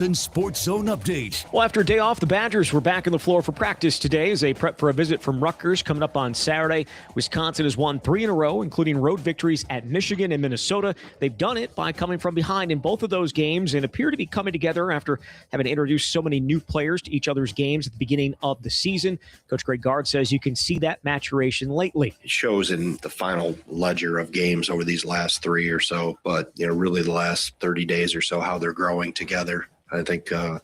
Sports Zone update. Well, after a day off, the Badgers were back on the floor for practice today as they prep for a visit from Rutgers coming up on Saturday. Wisconsin has won 3 in a row, including road victories at Michigan and Minnesota. They've done it by coming from behind in both of those games and appear to be coming together after having introduced so many new players to each other's games at the beginning of the season. Coach Greg Gard says you can see that maturation lately. It shows in the final ledger of games over these last 3 or so, but really the last 30 days or so, how they're growing together. I think our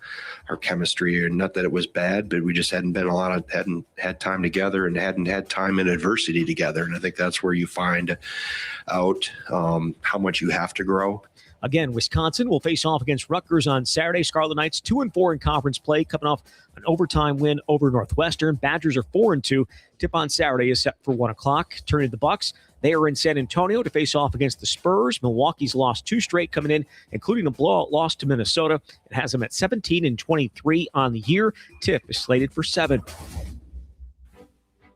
chemistry, not that it was bad, but we just hadn't had time together and hadn't had time in adversity together. And I think that's where you find out how much you have to grow. Again, Wisconsin will face off against Rutgers on Saturday. Scarlet Knights 2-4 in conference play, coming off an overtime win over Northwestern. Badgers are 4-2. Tip on Saturday is set for 1 o'clock. Turning to the Bucks, they are in San Antonio to face off against the Spurs. Milwaukee's lost 2 straight coming in, including a blowout loss to Minnesota. It has them at 17-23 on the year. Tip is slated for 7.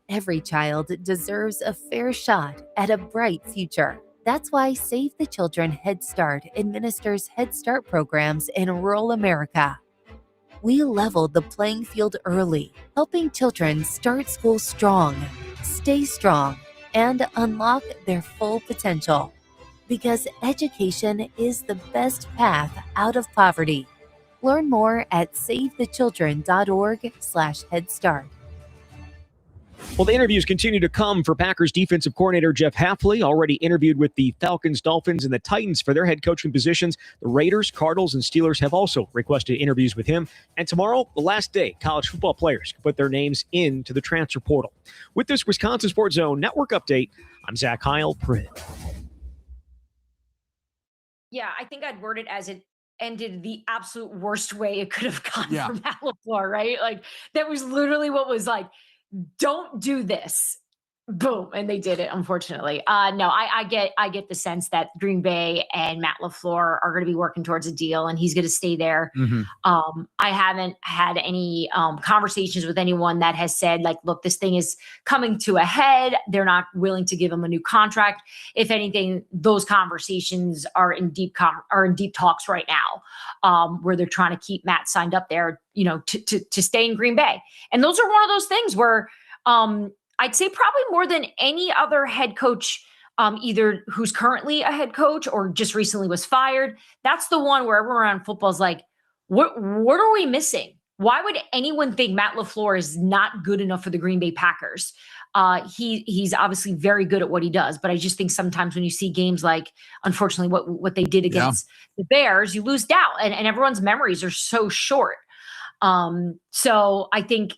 Every child deserves a fair shot at a bright future. That's why Save the Children Head Start administers Head Start programs in rural America. We leveled the playing field early, helping children start school strong, stay strong, and unlock their full potential. Because education is the best path out of poverty. Learn more at savethechildren.org/headstart. Well, the interviews continue to come for Packers defensive coordinator Jeff Hafley, already interviewed with the Falcons, Dolphins, and the Titans for their head coaching positions. The Raiders, Cardinals, and Steelers have also requested interviews with him. And tomorrow, the last day, college football players can put their names into the transfer portal. With this Wisconsin Sports Zone Network update, I'm Zach Heil-Pritt. Yeah, I think I'd word it as it ended the absolute worst way it could have gone for Matt LaFleur, right? Like, that was literally what was like, don't do this. Boom. And they did it, unfortunately. No, I get the sense that Green Bay and Matt LaFleur are going to be working towards a deal and he's going to stay there. Mm-hmm. I haven't had any conversations with anyone that has said, like, look, this thing is coming to a head. They're not willing to give him a new contract. If anything, those conversations are in deep talks right now, where they're trying to keep Matt signed up there, to stay in Green Bay. And those are one of those things where, I'd say probably more than any other head coach, either who's currently a head coach or just recently was fired. That's the one where everyone around football is like, what are we missing? Why would anyone think Matt LaFleur is not good enough for the Green Bay Packers? He's obviously very good at what he does, but I just think sometimes when you see games like, unfortunately, what they did against the Bears, you lose doubt, and everyone's memories are so short. So I think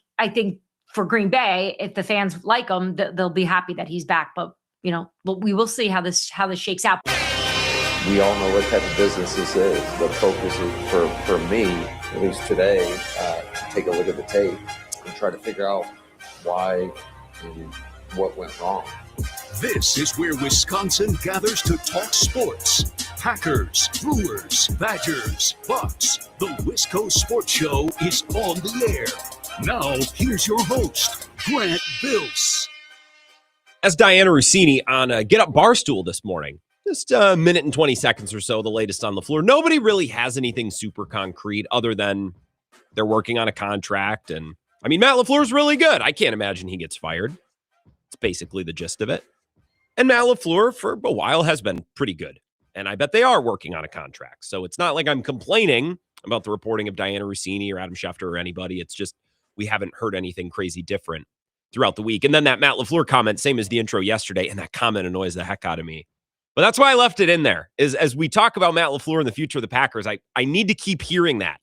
for Green Bay, if the fans like him, they'll be happy that he's back. But we will see how this shakes out. We all know what type of business this is. The focus is for me, at least today, to take a look at the tape and try to figure out why and what went wrong. This is where Wisconsin gathers to talk sports. Packers, Brewers, Badgers, Bucks. The Wisco Sports Show is on the air. Now, here's your host, Grant Bills. As Diana Rossini on a Get Up Barstool this morning. Just a minute and 20 seconds or so, the latest on the floor. Nobody really has anything super concrete other than they're working on a contract. And, Matt LaFleur's really good. I can't imagine he gets fired. It's basically the gist of it. And Matt LaFleur, for a while, has been pretty good. And I bet they are working on a contract. So it's not like I'm complaining about the reporting of Diana Rossini or Adam Schefter or anybody. It's just we haven't heard anything crazy different throughout the week. And then that Matt LaFleur comment, same as the intro yesterday, and that comment annoys the heck out of me. But that's why I left it in there, is as we talk about Matt LaFleur and the future of the Packers, I need to keep hearing that.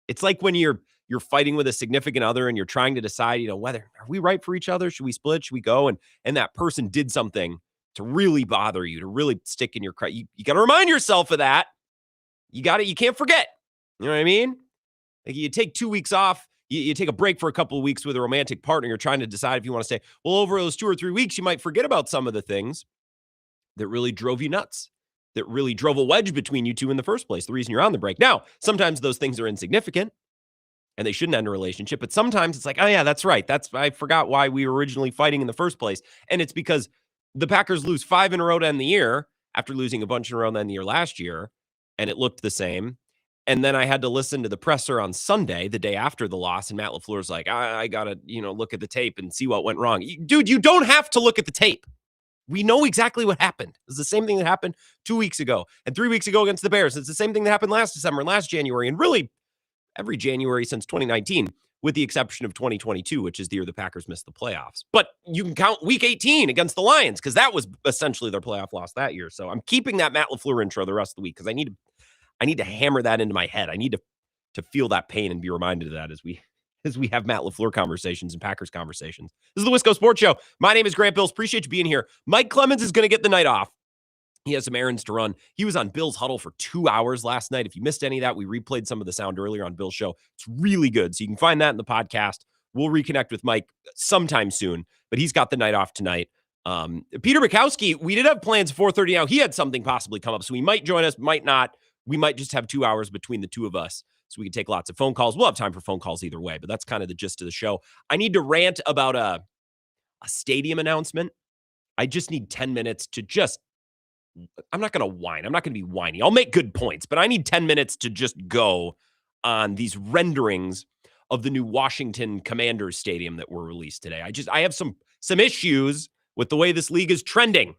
It's like when you're fighting with a significant other and you're trying to decide, whether are we right for each other? Should we split? Should we go? And that person did something to really bother you, to really stick in your credit. You got to remind yourself of that. You can't forget. You know what I mean? Like you take 2 weeks off. You take a break for a couple of weeks with a romantic partner. You're trying to decide if you want to stay. Well, over those 2 or 3 weeks, you might forget about some of the things that really drove you nuts, that really drove a wedge between you two in the first place, the reason you're on the break. Now, sometimes those things are insignificant and they shouldn't end a relationship, but sometimes it's like, oh yeah, that's right. I forgot why we were originally fighting in the first place. And it's because the Packers lose 5 in a row to end the year after losing a bunch in a row to end the year last year, and it looked the same. And then I had to listen to the presser on Sunday, the day after the loss, and Matt LaFleur's like, I got to, look at the tape and see what went wrong. Dude, you don't have to look at the tape. We know exactly what happened. It's the same thing that happened 2 weeks ago and 3 weeks ago against the Bears. It's the same thing that happened last December and last January, and really every January since 2019, with the exception of 2022, which is the year the Packers missed the playoffs. But you can count week 18 against the Lions because that was essentially their playoff loss that year. So I'm keeping that Matt LaFleur intro the rest of the week because I need to hammer that into my head. I need to feel that pain and be reminded of that as we have Matt LaFleur conversations and Packers conversations. This is the Wisco Sports Show. My name is Grant Bills. Appreciate you being here. Mike Clemens is going to get the night off. He has some errands to run. He was on Bill's Huddle for 2 hours last night. If you missed any of that, we replayed some of the sound earlier on Bill's show. It's really good. So you can find that in the podcast. We'll reconnect with Mike sometime soon, but he's got the night off tonight. Peter Bukowski, we did have plans 4:30 now. He had something possibly come up, so he might join us, might not. We might just have 2 hours between the two of us so we can take lots of phone calls. We'll have time for phone calls either way, but that's kind of the gist of the show. I need to rant about a stadium announcement. I just need 10 minutes to I'm not going to whine. I'm not going to be whiny. I'll make good points, but I need 10 minutes to just go on these renderings of the new Washington Commanders stadium that were released today. I have some issues with the way this league is trending.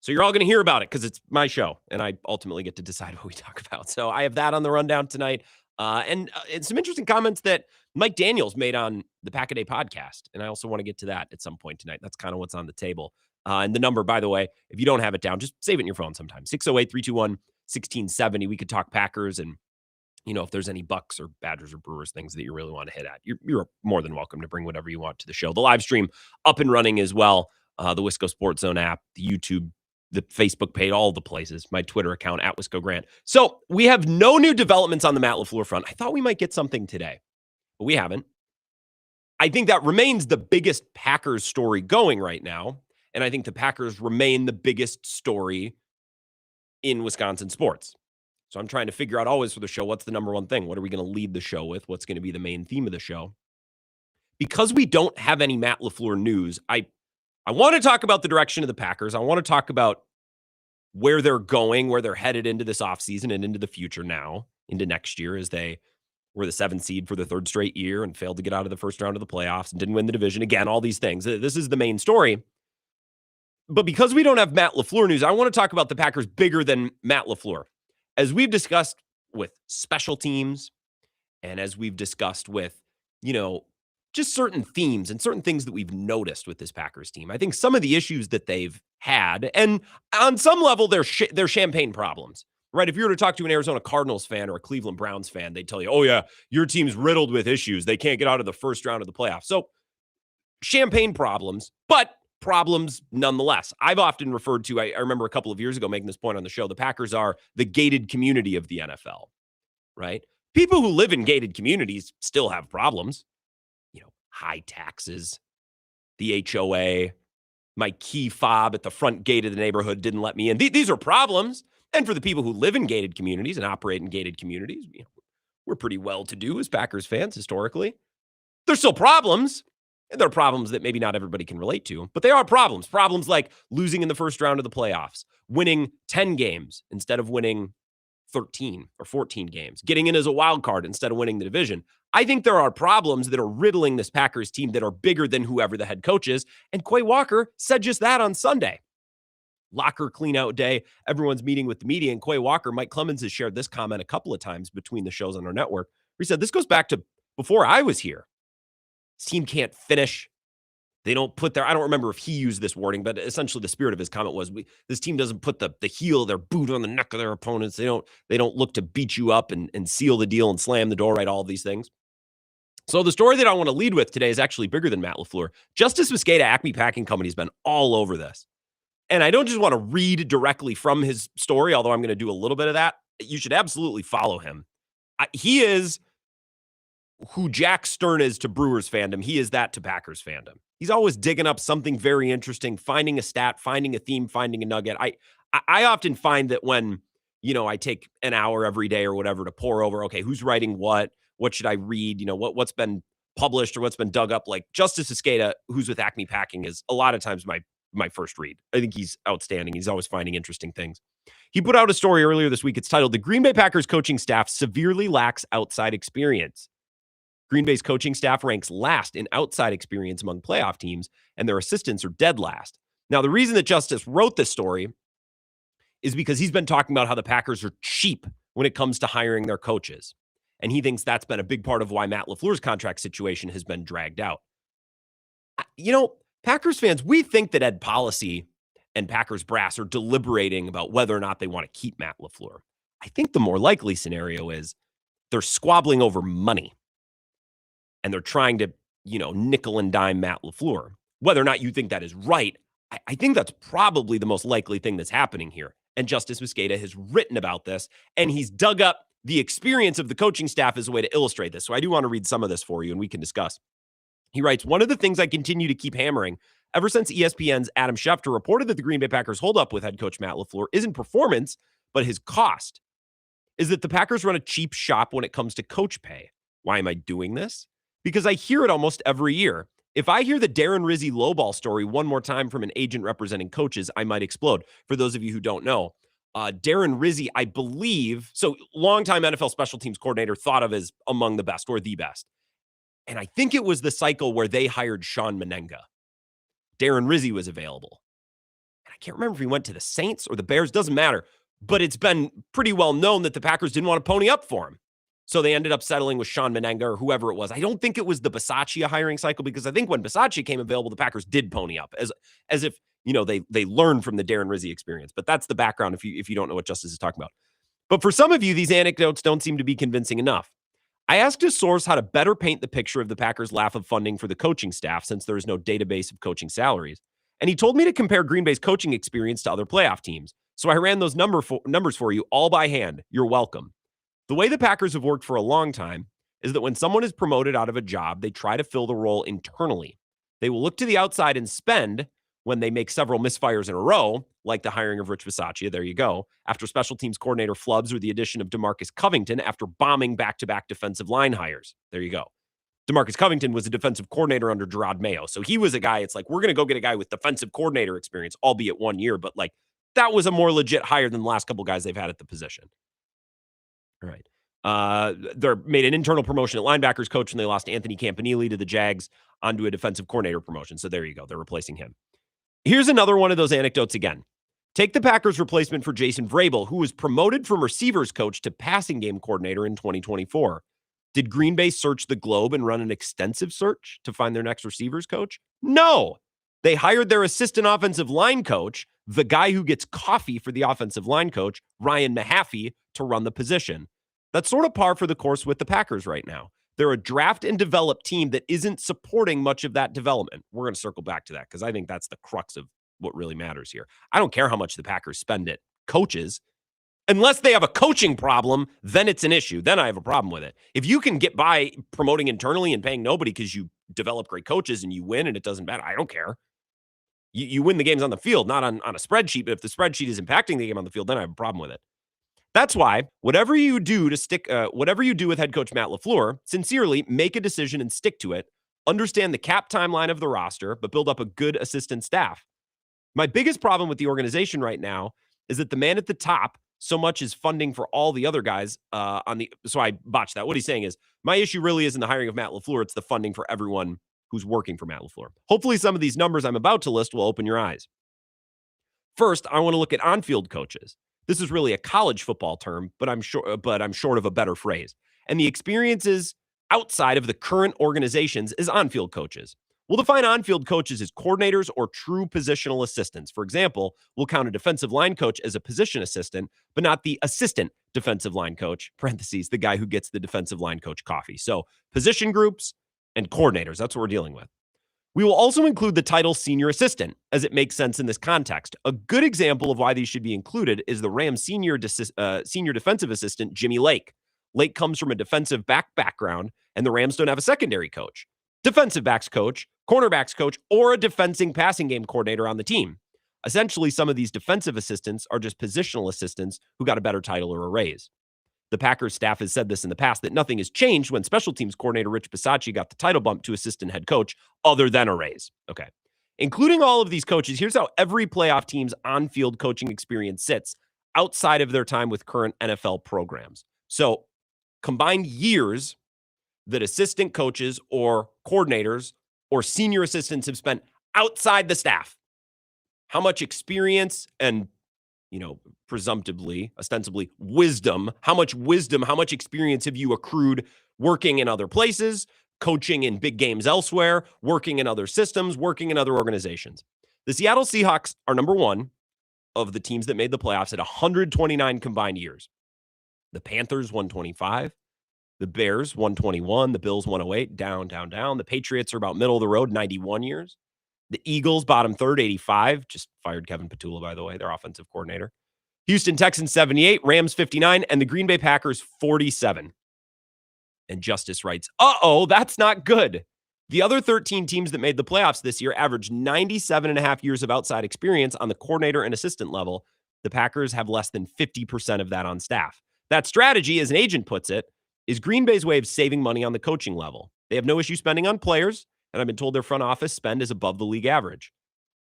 So you're all going to hear about it because it's my show, and I ultimately get to decide what we talk about. So I have that on the rundown tonight, and some interesting comments that Mike Daniels made on the Pack-A-Day podcast, and I also want to get to that at some point tonight. That's kind of what's on the table. And the number, by the way, if you don't have it down, just save it in your phone sometime. 608-321-1670. We could talk Packers, and if there's any Bucks or Badgers or Brewers things that you really want to hit at, you're more than welcome to bring whatever you want to the show. The live stream up and running as well. The Wisco Sports Zone app, the YouTube, the Facebook page, all the places, my Twitter account at Wisco Grant. So we have no new developments on the Matt LaFleur front. I thought we might get something today, but we haven't. I think that remains the biggest Packers story going right now. And I think the Packers remain the biggest story in Wisconsin sports. So I'm trying to figure out always for the show, what's the number one thing? What are we going to lead the show with? What's going to be the main theme of the show? Because we don't have any Matt LaFleur news, I want to talk about the direction of the Packers. I want to talk about where they're going, where they're headed into this offseason and into the future now, into next year, as they were the 7th seed for the 3rd straight year and failed to get out of the first round of the playoffs and didn't win the division. Again, all these things. This is the main story. But because we don't have Matt LaFleur news, I want to talk about the Packers bigger than Matt LaFleur. As we've discussed with special teams and as we've discussed with, just certain themes and certain things that we've noticed with this Packers team. I think some of the issues that they've had, and on some level, they're champagne problems, right? If you were to talk to an Arizona Cardinals fan or a Cleveland Browns fan, they'd tell you, oh yeah, your team's riddled with issues. They can't get out of the first round of the playoffs. So champagne problems, but problems nonetheless. I've often referred to, I remember a couple of years ago making this point on the show, the Packers are the gated community of the NFL, right? People who live in gated communities still have problems. High taxes, the HOA, my key fob at the front gate of the neighborhood didn't let me in. These are problems. And for the people who live in gated communities and operate in gated communities, we're pretty well-to-do as Packers fans historically. There's still problems. And there are problems that maybe not everybody can relate to, but they are problems. Problems like losing in the first round of the playoffs, winning 10 games instead of winning 13 or 14 games, getting in as a wild card instead of winning the division. I think there are problems that are riddling this Packers team that are bigger than whoever the head coach is. And Quay Walker said just that on Sunday. Locker clean-out day. Everyone's meeting with the media. And Quay Walker, Mike Clemens has shared this comment a couple of times between the shows on our network. Where he said, this goes back to before I was here. This team can't finish. They don't put I don't remember if he used this wording, but essentially the spirit of his comment was, this team doesn't put the heel of their boot on the neck of their opponents. They don't look to beat you up and seal the deal and slam the door, right? All of these things. So the story that I want to lead with today is actually bigger than Matt LaFleur. Justis Mosqueda, Acme Packing Company, has been all over this. And I don't just want to read directly from his story, although I'm going to do a little bit of that. You should absolutely follow him. He is who Jack Stern is to Brewers fandom. He is that to Packers fandom. He's always digging up something very interesting, finding a stat, finding a theme, finding a nugget. I often find that when, I take an hour every day or whatever to pore over, okay, who's writing what should I read? What's been published or what's been dug up? Like Justis Mosqueda, who's with Acme Packing, is a lot of times my my first read. I think he's outstanding. He's always finding interesting things. He put out a story earlier this week. It's titled, "The Green Bay Packers coaching staff severely lacks outside experience." Green Bay's coaching staff ranks last in outside experience among playoff teams, and their assistants are dead last. Now, the reason that Justis wrote this story is because he's been talking about how the Packers are cheap when it comes to hiring their coaches. And he thinks that's been a big part of why Matt LaFleur's contract situation has been dragged out. Packers fans, we think that Ed Policy and Packers brass are deliberating about whether or not they want to keep Matt LaFleur. I think the more likely scenario is they're squabbling over money. And they're trying to, nickel and dime Matt LaFleur. Whether or not you think that is right, I think that's probably the most likely thing that's happening here. And Justis Mosqueda has written about this, and he's dug up the experience of the coaching staff as a way to illustrate this. So I do want to read some of this for you, and we can discuss. He writes, "One of the things I continue to keep hammering ever since ESPN's Adam Schefter reported that the Green Bay Packers hold up with head coach Matt LaFleur isn't performance, but his cost, is that the Packers run a cheap shop when it comes to coach pay. Why am I doing this? Because I hear it almost every year. If I hear the Darren Rizzi lowball story one more time from an agent representing coaches, I might explode." For those of you who don't know, Darren Rizzi, I believe, so longtime NFL special teams coordinator, thought of as among the best or the best. And I think it was the cycle where they hired Sean Menenga. Darren Rizzi was available. And I can't remember if he went to the Saints or the Bears, doesn't matter. But it's been pretty well known that the Packers didn't want to pony up for him. So they ended up settling with Sean Menenga or whoever it was. I don't think it was the Bisaccia hiring cycle, because I think when Bisaccia came available, the Packers did pony up as if, they learned from the Darren Rizzi experience. But that's the background if you don't know what Justis is talking about. But for some of you, these anecdotes don't seem to be convincing enough. I asked a source how to better paint the picture of the Packers' lack of funding for the coaching staff, since there is no database of coaching salaries. And he told me to compare Green Bay's coaching experience to other playoff teams. So I ran those numbers for you all by hand. You're welcome. The way the Packers have worked for a long time is that when someone is promoted out of a job, they try to fill the role internally. They will look to the outside and spend when they make several misfires in a row, like the hiring of Rich Bisaccia, there you go, after special teams coordinator flubs, or the addition of DeMarcus Covington after bombing back-to-back defensive line hires. There you go. DeMarcus Covington was a defensive coordinator under Gerard Mayo. So he was a guy, it's like, we're going to go get a guy with defensive coordinator experience, albeit 1 year, but that was a more legit hire than the last couple guys they've had at the position. All right. They made an internal promotion at linebackers coach when they lost Anthony Campanile to the Jags onto a defensive coordinator promotion. So there you go. They're replacing him. Here's another one of those anecdotes again. Take the Packers' replacement for Jason Vrabel, who was promoted from receivers coach to passing game coordinator in 2024. Did Green Bay search the globe and run an extensive search to find their next receivers coach? No. They hired their assistant offensive line coach, the guy who gets coffee for the offensive line coach, Ryan Mahaffey, to run the position. That's sort of par for the course with the Packers right now. They're a draft and develop team that isn't supporting much of that development. We're going to circle back to that because I think that's the crux of what really matters here. I don't care how much the Packers spend at coaches. Unless they have a coaching problem, then it's an issue. Then I have a problem with it. If you can get by promoting internally and paying nobody because you develop great coaches and you win and it doesn't matter, I don't care. You win the games on the field, not on a spreadsheet. But if the spreadsheet is impacting the game on the field, then I have a problem with it. That's why whatever you do with head coach Matt LaFleur, sincerely make a decision and stick to it. Understand the cap timeline of the roster, but build up a good assistant staff. My biggest problem with the organization right now is that the man at the top so much is funding for all the other guys so I botched that. What he's saying is my issue really isn't the hiring of Matt LaFleur. It's the funding for everyone who's working for Matt LaFleur. Hopefully some of these numbers I'm about to list will open your eyes. First, I want to look at on-field coaches. This is really a college football term, but I'm short of a better phrase. And the experiences outside of the current organizations as on-field coaches. We'll define on-field coaches as coordinators or true positional assistants. For example, we'll count a defensive line coach as a position assistant, but not the assistant defensive line coach, parentheses, the guy who gets the defensive line coach coffee. So position groups and coordinators, that's what we're dealing with. We will also include the title senior assistant, as it makes sense in this context. A good example of why these should be included is the Rams senior defensive assistant, Jimmy Lake. Lake comes from a defensive background, and the Rams don't have a secondary coach, defensive backs coach, cornerbacks coach, or a defensive passing game coordinator on the team. Essentially, some of these defensive assistants are just positional assistants who got a better title or a raise. The Packers staff has said this in the past, that nothing has changed when special teams coordinator Rich Bisaccia got the title bump to assistant head coach other than a raise. Okay. Including all of these coaches, here's how every playoff team's on-field coaching experience sits outside of their time with current NFL programs. So combined years that assistant coaches or coordinators or senior assistants have spent outside the staff. How much experience and, presumptively, ostensibly, wisdom, how much experience have you accrued working in other places, coaching in big games elsewhere, working in other systems, working in other organizations? The Seattle Seahawks are number one of the teams that made the playoffs at 129 combined years. The Panthers, 125. The Bears, 121. The Bills, 108. Down. The Patriots are about middle of the road, 91 years. The Eagles, bottom third, 85. Just fired Kevin Petula, by the way, their offensive coordinator. Houston Texans, 78. Rams, 59. And the Green Bay Packers, 47. And Justice writes, that's not good. The other 13 teams that made the playoffs this year averaged 97 and a half years of outside experience on the coordinator and assistant level. The Packers have less than 50% of that on staff. That strategy, as an agent puts it, is Green Bay's way of saving money on the coaching level. They have no issue spending on players, and I've been told their front office spend is above the league average.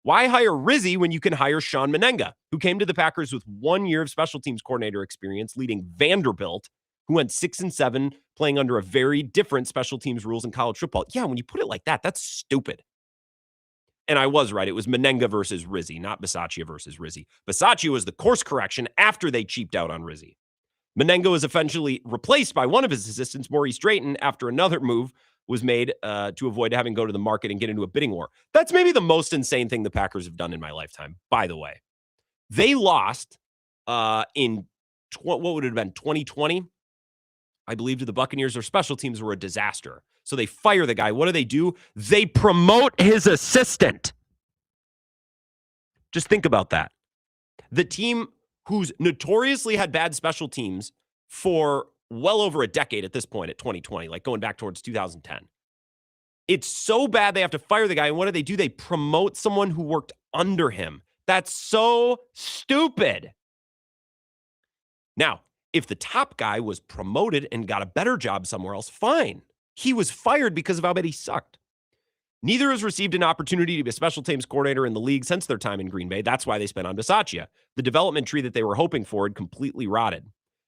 Why hire Rizzi when you can hire Sean Menenga, who came to the Packers with 1 year of special teams coordinator experience, leading Vanderbilt, who went 6-7, playing under a very different special teams rules in college football? Yeah, when you put it like that, that's stupid. And I was right. It was Menenga versus Rizzi, not Bisaccia versus Rizzi. Bisaccia was the course correction after they cheaped out on Rizzi. Menenga was eventually replaced by one of his assistants, Maurice Drayton, after another move was made to avoid having to go to the market and get into a bidding war. That's maybe the most insane thing the Packers have done in my lifetime, by the way. They lost in, what would it have been, 2020? I believe to the Buccaneers. Their special teams were a disaster. So they fire the guy. What do? They promote his assistant. Just think about that. The team who's notoriously had bad special teams for well over a decade at this point at 2020, like going back towards 2010. It's so bad they have to fire the guy. And what do? They promote someone who worked under him. That's so stupid. Now, if the top guy was promoted and got a better job somewhere else, fine. He was fired because of how bad he sucked. Neither has received an opportunity to be a special teams coordinator in the league since their time in Green Bay. That's why they spent on Bisaccia. The development tree that they were hoping for had completely rotted.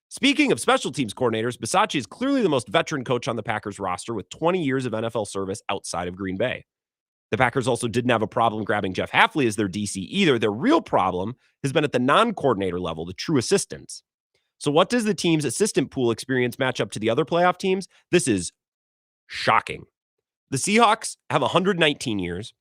Speaking of special teams coordinators, Bisaccia is clearly the most veteran coach on the Packers roster with 20 years of NFL service outside of Green Bay. The Packers also didn't have a problem grabbing Jeff Hafley as their DC either. Their real problem has been at the non-coordinator level, the true assistants. So what does the team's assistant pool experience match up to the other playoff teams? This is shocking. The Seahawks have 119 years.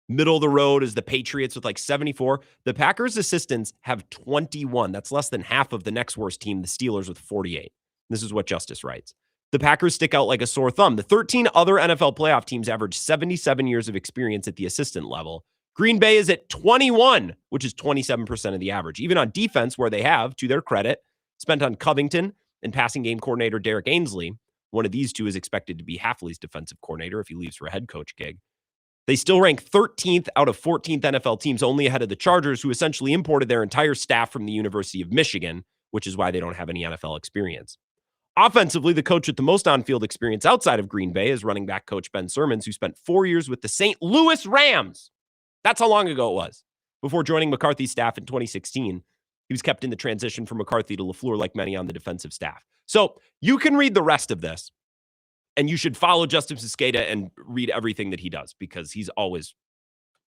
Middle of the road is the Patriots with like 74. The Packers assistants have 21. That's less than half of the next worst team, the Steelers, with 48. This is what Justice writes. The Packers stick out like a sore thumb. The 13 other NFL playoff teams average 77 years of experience at the assistant level. Green Bay is at 21, which is 27% of the average. Even on defense, where they have, to their credit, spent on Covington and passing game coordinator Derek Ainsley. One of these two is expected to be Hafley's defensive coordinator if he leaves for a head coach gig. They still rank 13th out of 14th NFL teams, only ahead of the Chargers, who essentially imported their entire staff from the University of Michigan, which is why they don't have any NFL experience. Offensively, the coach with the most on-field experience outside of Green Bay is running back coach Ben Sermons, who spent 4 years with the St. Louis Rams. That's how long ago it was. Before joining McCarthy's staff in 2016, he was kept in the transition from McCarthy to LaFleur like many on the defensive staff. So you can read the rest of this, and you should follow Justis Mosqueda and read everything that he does, because he's always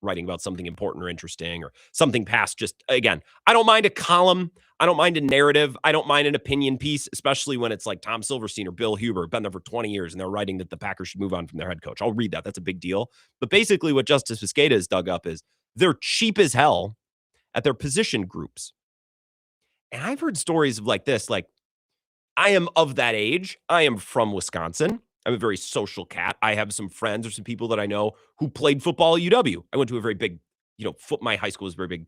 writing about something important or interesting or something past just, again, I don't mind a column. I don't mind a narrative. I don't mind an opinion piece, especially when it's like Tom Silverstein or Bill Huber, been there for 20 years, and they're writing that the Packers should move on from their head coach. I'll read that. That's a big deal. But basically what Justis Mosqueda has dug up is they're cheap as hell at their position groups. And I've heard stories of like this, like, I am of that age. I am from Wisconsin. I'm a very social cat. I have some friends or some people that I know who played football at UW. I went to a very big, my high school was a very big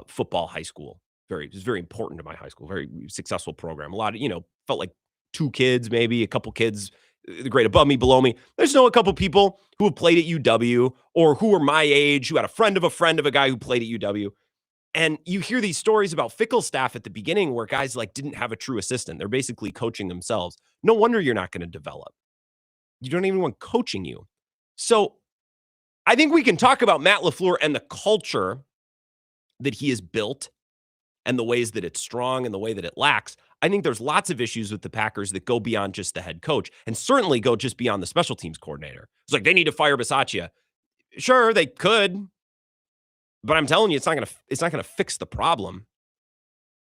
football high school. It was very important to my high school, very successful program. A lot of, felt like 2 kids, maybe a couple kids, the grade above me, below me. There's a couple people who have played at UW or who were my age, who had a friend of a guy who played at UW. And you hear these stories about fickle staff at the beginning where guys like didn't have a true assistant. They're basically coaching themselves. No wonder you're not going to develop. You don't even want coaching you. So I think we can talk about Matt LaFleur and the culture that he has built and the ways that it's strong and the way that it lacks. I think there's lots of issues with the Packers that go beyond just the head coach and certainly go just beyond the special teams coordinator. It's like they need to fire Bisaccia. Sure, they could, but I'm telling you, it's not going to fix the problem.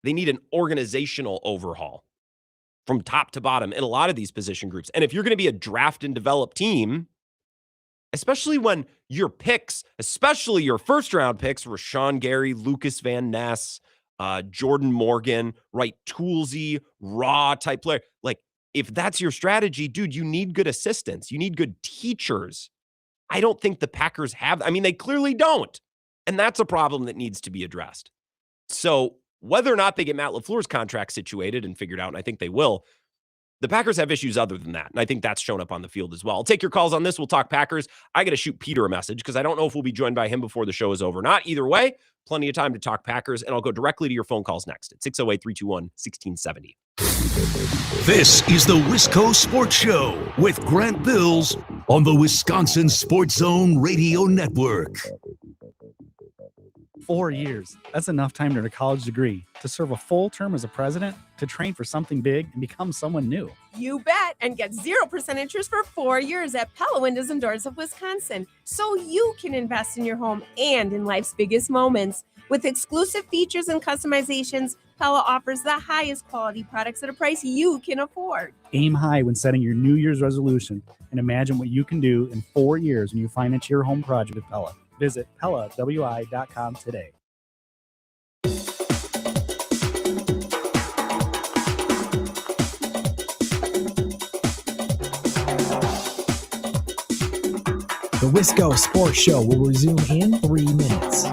They need an organizational overhaul from top to bottom in a lot of these position groups. And if you're going to be a draft and develop team, especially when your picks, especially your first round picks, Rashawn Gary, Lucas Van Ness, Jordan Morgan, right? Toolsy, raw type player. Like, if that's your strategy, dude, you need good assistants. You need good teachers. I don't think the Packers have. I mean, they clearly don't. And that's a problem that needs to be addressed. So whether or not they get Matt LaFleur's contract situated and figured out, and I think they will, the Packers have issues other than that. And I think that's shown up on the field as well. I'll take your calls on this. We'll talk Packers. I got to shoot Peter a message because I don't know if we'll be joined by him before the show is over or not. Either way, plenty of time to talk Packers, and I'll go directly to your phone calls next at 608-321-1670. This is the Wisco Sports Show with Grant Bills on the Wisconsin Sports Zone Radio Network. 4 years. That's enough time to earn a college degree, to serve a full term as a president, to train for something big and become someone new. You bet, and get 0% interest for 4 years at Pella Windows and Doors of Wisconsin, so you can invest in your home and in life's biggest moments. With exclusive features and customizations, Pella offers the highest quality products at a price you can afford. Aim high when setting your New Year's resolution and imagine what you can do in 4 years when you finance your home project with Pella. Visit PellaWI.com today. The Wisco Sports Show will resume in 3 minutes.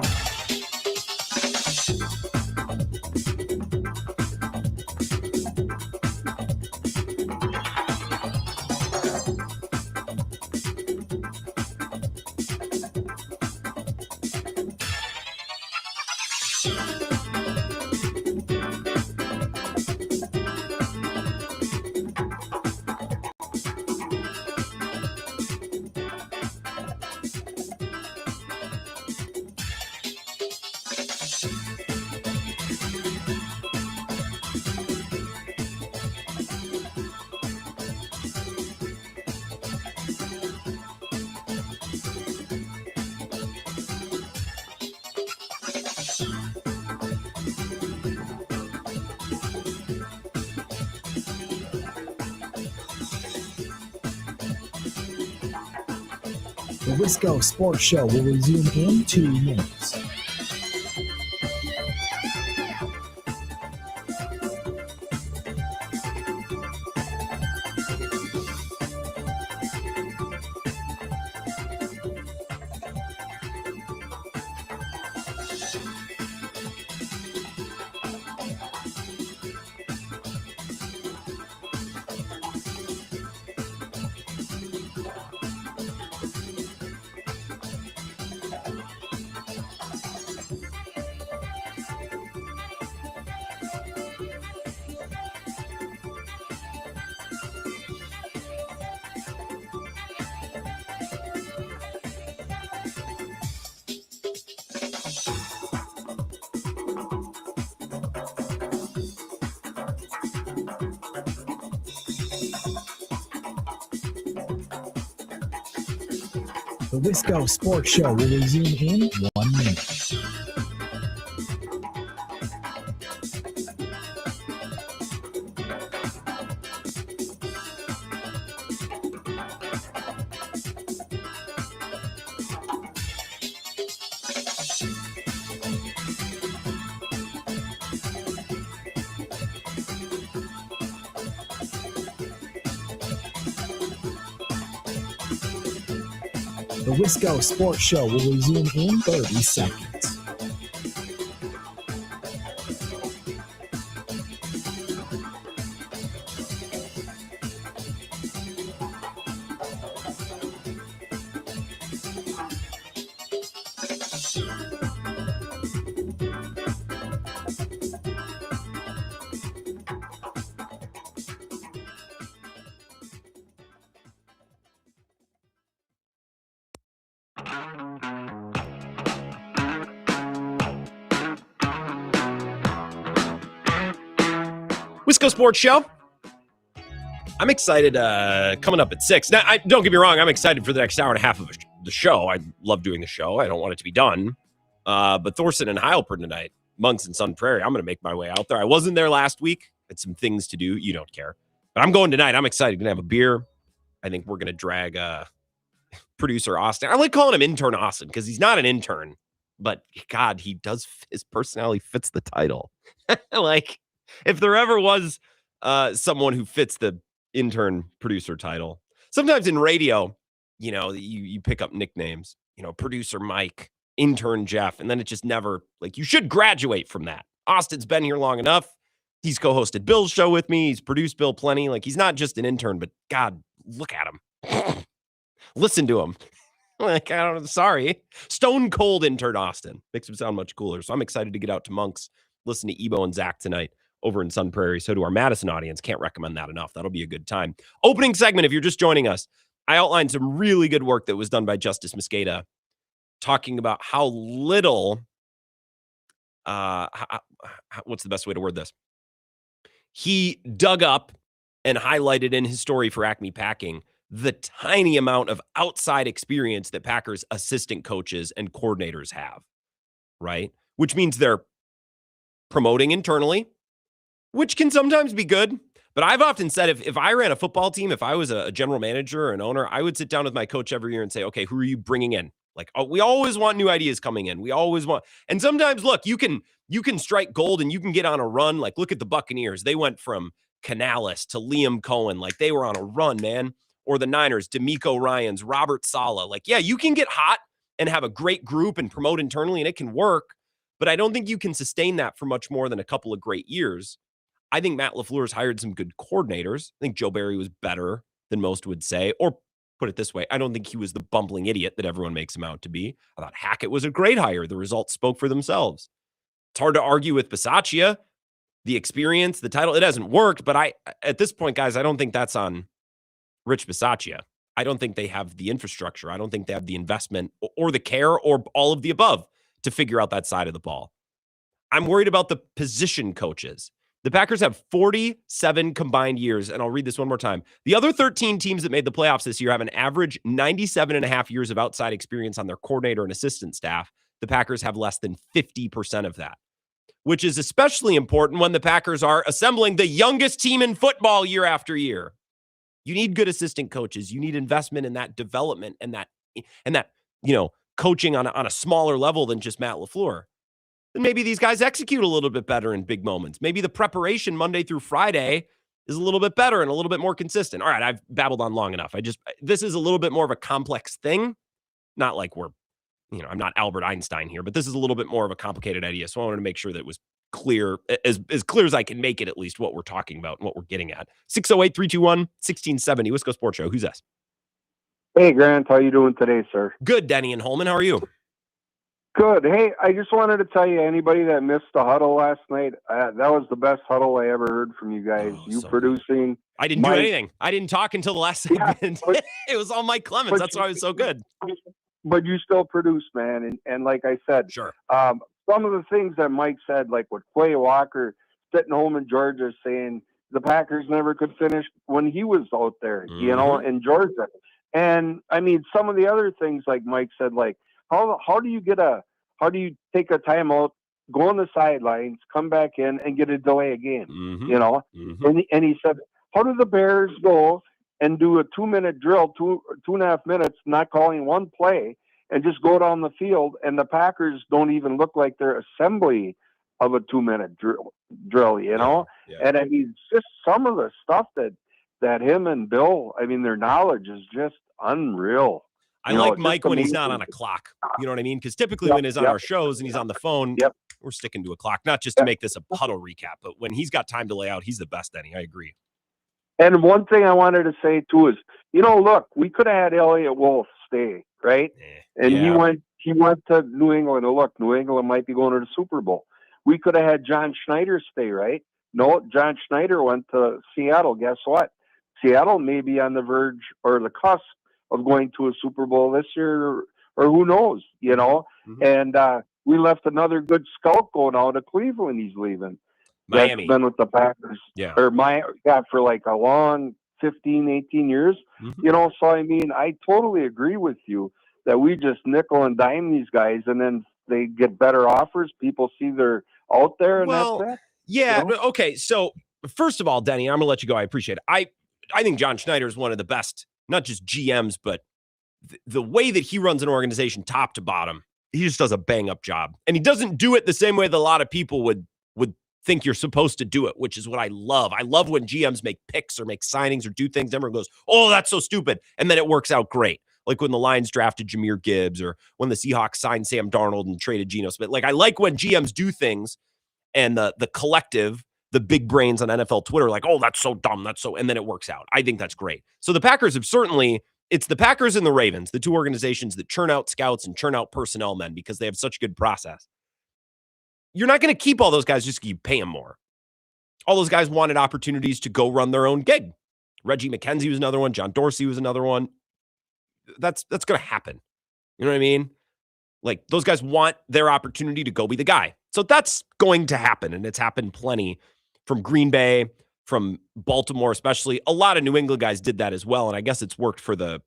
The Wisco Sports Show will resume in 2 minutes. The Wisco Sports Show will resume in 1 minute. The Wisco Sports Show will resume in 30 seconds. Wisco Sports Show. I'm excited coming up at 6. Now, don't get me wrong. I'm excited for the next hour and a half of the show. I love doing the show. I don't want it to be done. But Thorson and Heilprin tonight, Monks and Sun Prairie, I'm going to make my way out there. I wasn't there last week. Had some things to do. You don't care. But I'm going tonight. I'm excited. Going to have a beer. I think we're going to drag producer Austin. I like calling him intern Austin because he's not an intern. But, God, his personality fits the title. Like, if there ever was someone who fits the intern producer title. Sometimes in radio, you pick up nicknames, producer Mike, intern Jeff, and then it just never, like, you should graduate from that. Austin's been here long enough. He's co-hosted Bill's show with me. He's produced Bill plenty. Like, he's not just an intern, but God, look at him. Listen to him. Like, I don't know. Sorry. Stone cold intern Austin. Makes him sound much cooler. So I'm excited to get out to Monks, listen to Ebo and Zach tonight over in Sun Prairie. So to our Madison audience, can't recommend that enough. That'll be a good time. Opening segment, if you're just joining us, I outlined some really good work that was done by Justis Mosqueda, talking about how little, what's the best way to word this? He dug up and highlighted in his story for Acme Packing the tiny amount of outside experience that Packers assistant coaches and coordinators have, right? Which means they're promoting internally, which can sometimes be good. But I've often said if I ran a football team, if I was a general manager or an owner, I would sit down with my coach every year and say, okay, who are you bringing in? Like, we always want new ideas coming in. We always want, and sometimes, look, you can strike gold and you can get on a run. Like, look at the Buccaneers. They went from Canales to Liam Cohen. Like, they were on a run, man. Or the Niners, D'Amico Ryans, Robert Saleh. Like, yeah, you can get hot and have a great group and promote internally, and it can work. But I don't think you can sustain that for much more than a couple of great years. I think Matt LaFleur's hired some good coordinators. I think Joe Barry was better than most would say. Or put it this way, I don't think he was the bumbling idiot that everyone makes him out to be. I thought Hackett was a great hire. The results spoke for themselves. It's hard to argue with Bisaccia. The experience, the title, it hasn't worked. But at this point, guys, I don't think that's on Rich Bisaccia. I don't think they have the infrastructure. I don't think they have the investment or the care or all of the above to figure out that side of the ball. I'm worried about the position coaches. The Packers have 47 combined years, and I'll read this one more time. The other 13 teams that made the playoffs this year have an average 97 and a half years of outside experience on their coordinator and assistant staff. The Packers have less than 50% of that, which is especially important when the Packers are assembling the youngest team in football year after year. You need good assistant coaches. You need investment in that development and that coaching on a smaller level than just Matt LaFleur. Then maybe these guys execute a little bit better in big moments. Maybe the preparation Monday through Friday is a little bit better and a little bit more consistent. All right, I've babbled on long enough. This is a little bit more of a complex thing. Not like I'm not Albert Einstein here, but this is a little bit more of a complicated idea. So I wanted to make sure that it was clear, as clear as I can make it, at least what we're talking about and what we're getting at. 608-321-1670, Wisco Sports Show. Who's this? Hey, Grant. How you doing today, sir? Good, Denny and Holman. How are you? Good. Hey, I just wanted to tell you, anybody that missed the huddle last night, that was the best huddle I ever heard from you guys. Producing. I didn't do anything. I didn't talk until the last segment. It was all Mike Clemens. That's why it was so good. But you still produce, man. And like I said, sure. Some of the things that Mike said, like with Quay Walker sitting home in Georgia saying the Packers never could finish when he was out there, in Georgia. And I mean, some of the other things like Mike said, like how do you take a timeout, go on the sidelines, come back in and get a delay a game, And he said, how do the Bears go and do a 2-minute drill, 2.5 minutes, not calling one play, and just go down the field, and the Packers don't even look like they're assembly of a 2-minute drill, Yeah. And I mean, just some of the stuff that him and Bill, I mean, their knowledge is just unreal. I like Mike when he's not on a clock. You know what I mean? Because typically when he's on our shows and he's on the phone, we're sticking to a clock, not just to make this a huddle recap, but when he's got time to lay out, he's the best, Denny. I agree. And one thing I wanted to say too is, look, we could have had Elliott Wolf stay, right? And he went to New England. And look, New England might be going to the Super Bowl. We could have had John Schneider stay, right? No, John Schneider went to Seattle. Guess what? Seattle may be on the verge or the cusp of going to a Super Bowl this year, or who knows, And we left another good scout going out of Cleveland. He's leaving. Miami. That's been with the Packers. Yeah. Or for like a long 15, 18 years. Mm-hmm. You know, so I mean, I totally agree with you that we just nickel and dime these guys, and then they get better offers. People see they're out there, and that's it. Yeah. You know? Okay. So first of all, Denny, I'm gonna let you go. I appreciate it. I think John Schneider is one of the best, not just GMs, but the way that he runs an organization top to bottom. He just does a bang up job, and he doesn't do it the same way that a lot of people would think you're supposed to do it, which is what I love. I love when GMs make picks or make signings or do things. Everyone goes, "Oh, that's so stupid," and then it works out great. Like when the Lions drafted Jahmyr Gibbs, or when the Seahawks signed Sam Darnold and traded Geno Smith. Like I like when GMs do things, and the collective, the big brains on NFL Twitter, like, "Oh, that's so dumb, that's so," and then it works out. I think that's great. So the Packers have certainly. It's the Packers and the Ravens, the two organizations that churn out scouts and churn out personnel men because they have such good process. You're not going to keep all those guys just because you pay them more. All those guys wanted opportunities to go run their own gig. Reggie McKenzie was another one. John Dorsey was another one. That's going to happen. You know what I mean? Like those guys want their opportunity to go be the guy. So that's going to happen. And it's happened plenty from Green Bay, from Baltimore, especially. A lot of New England guys did that as well. And I guess it's worked for the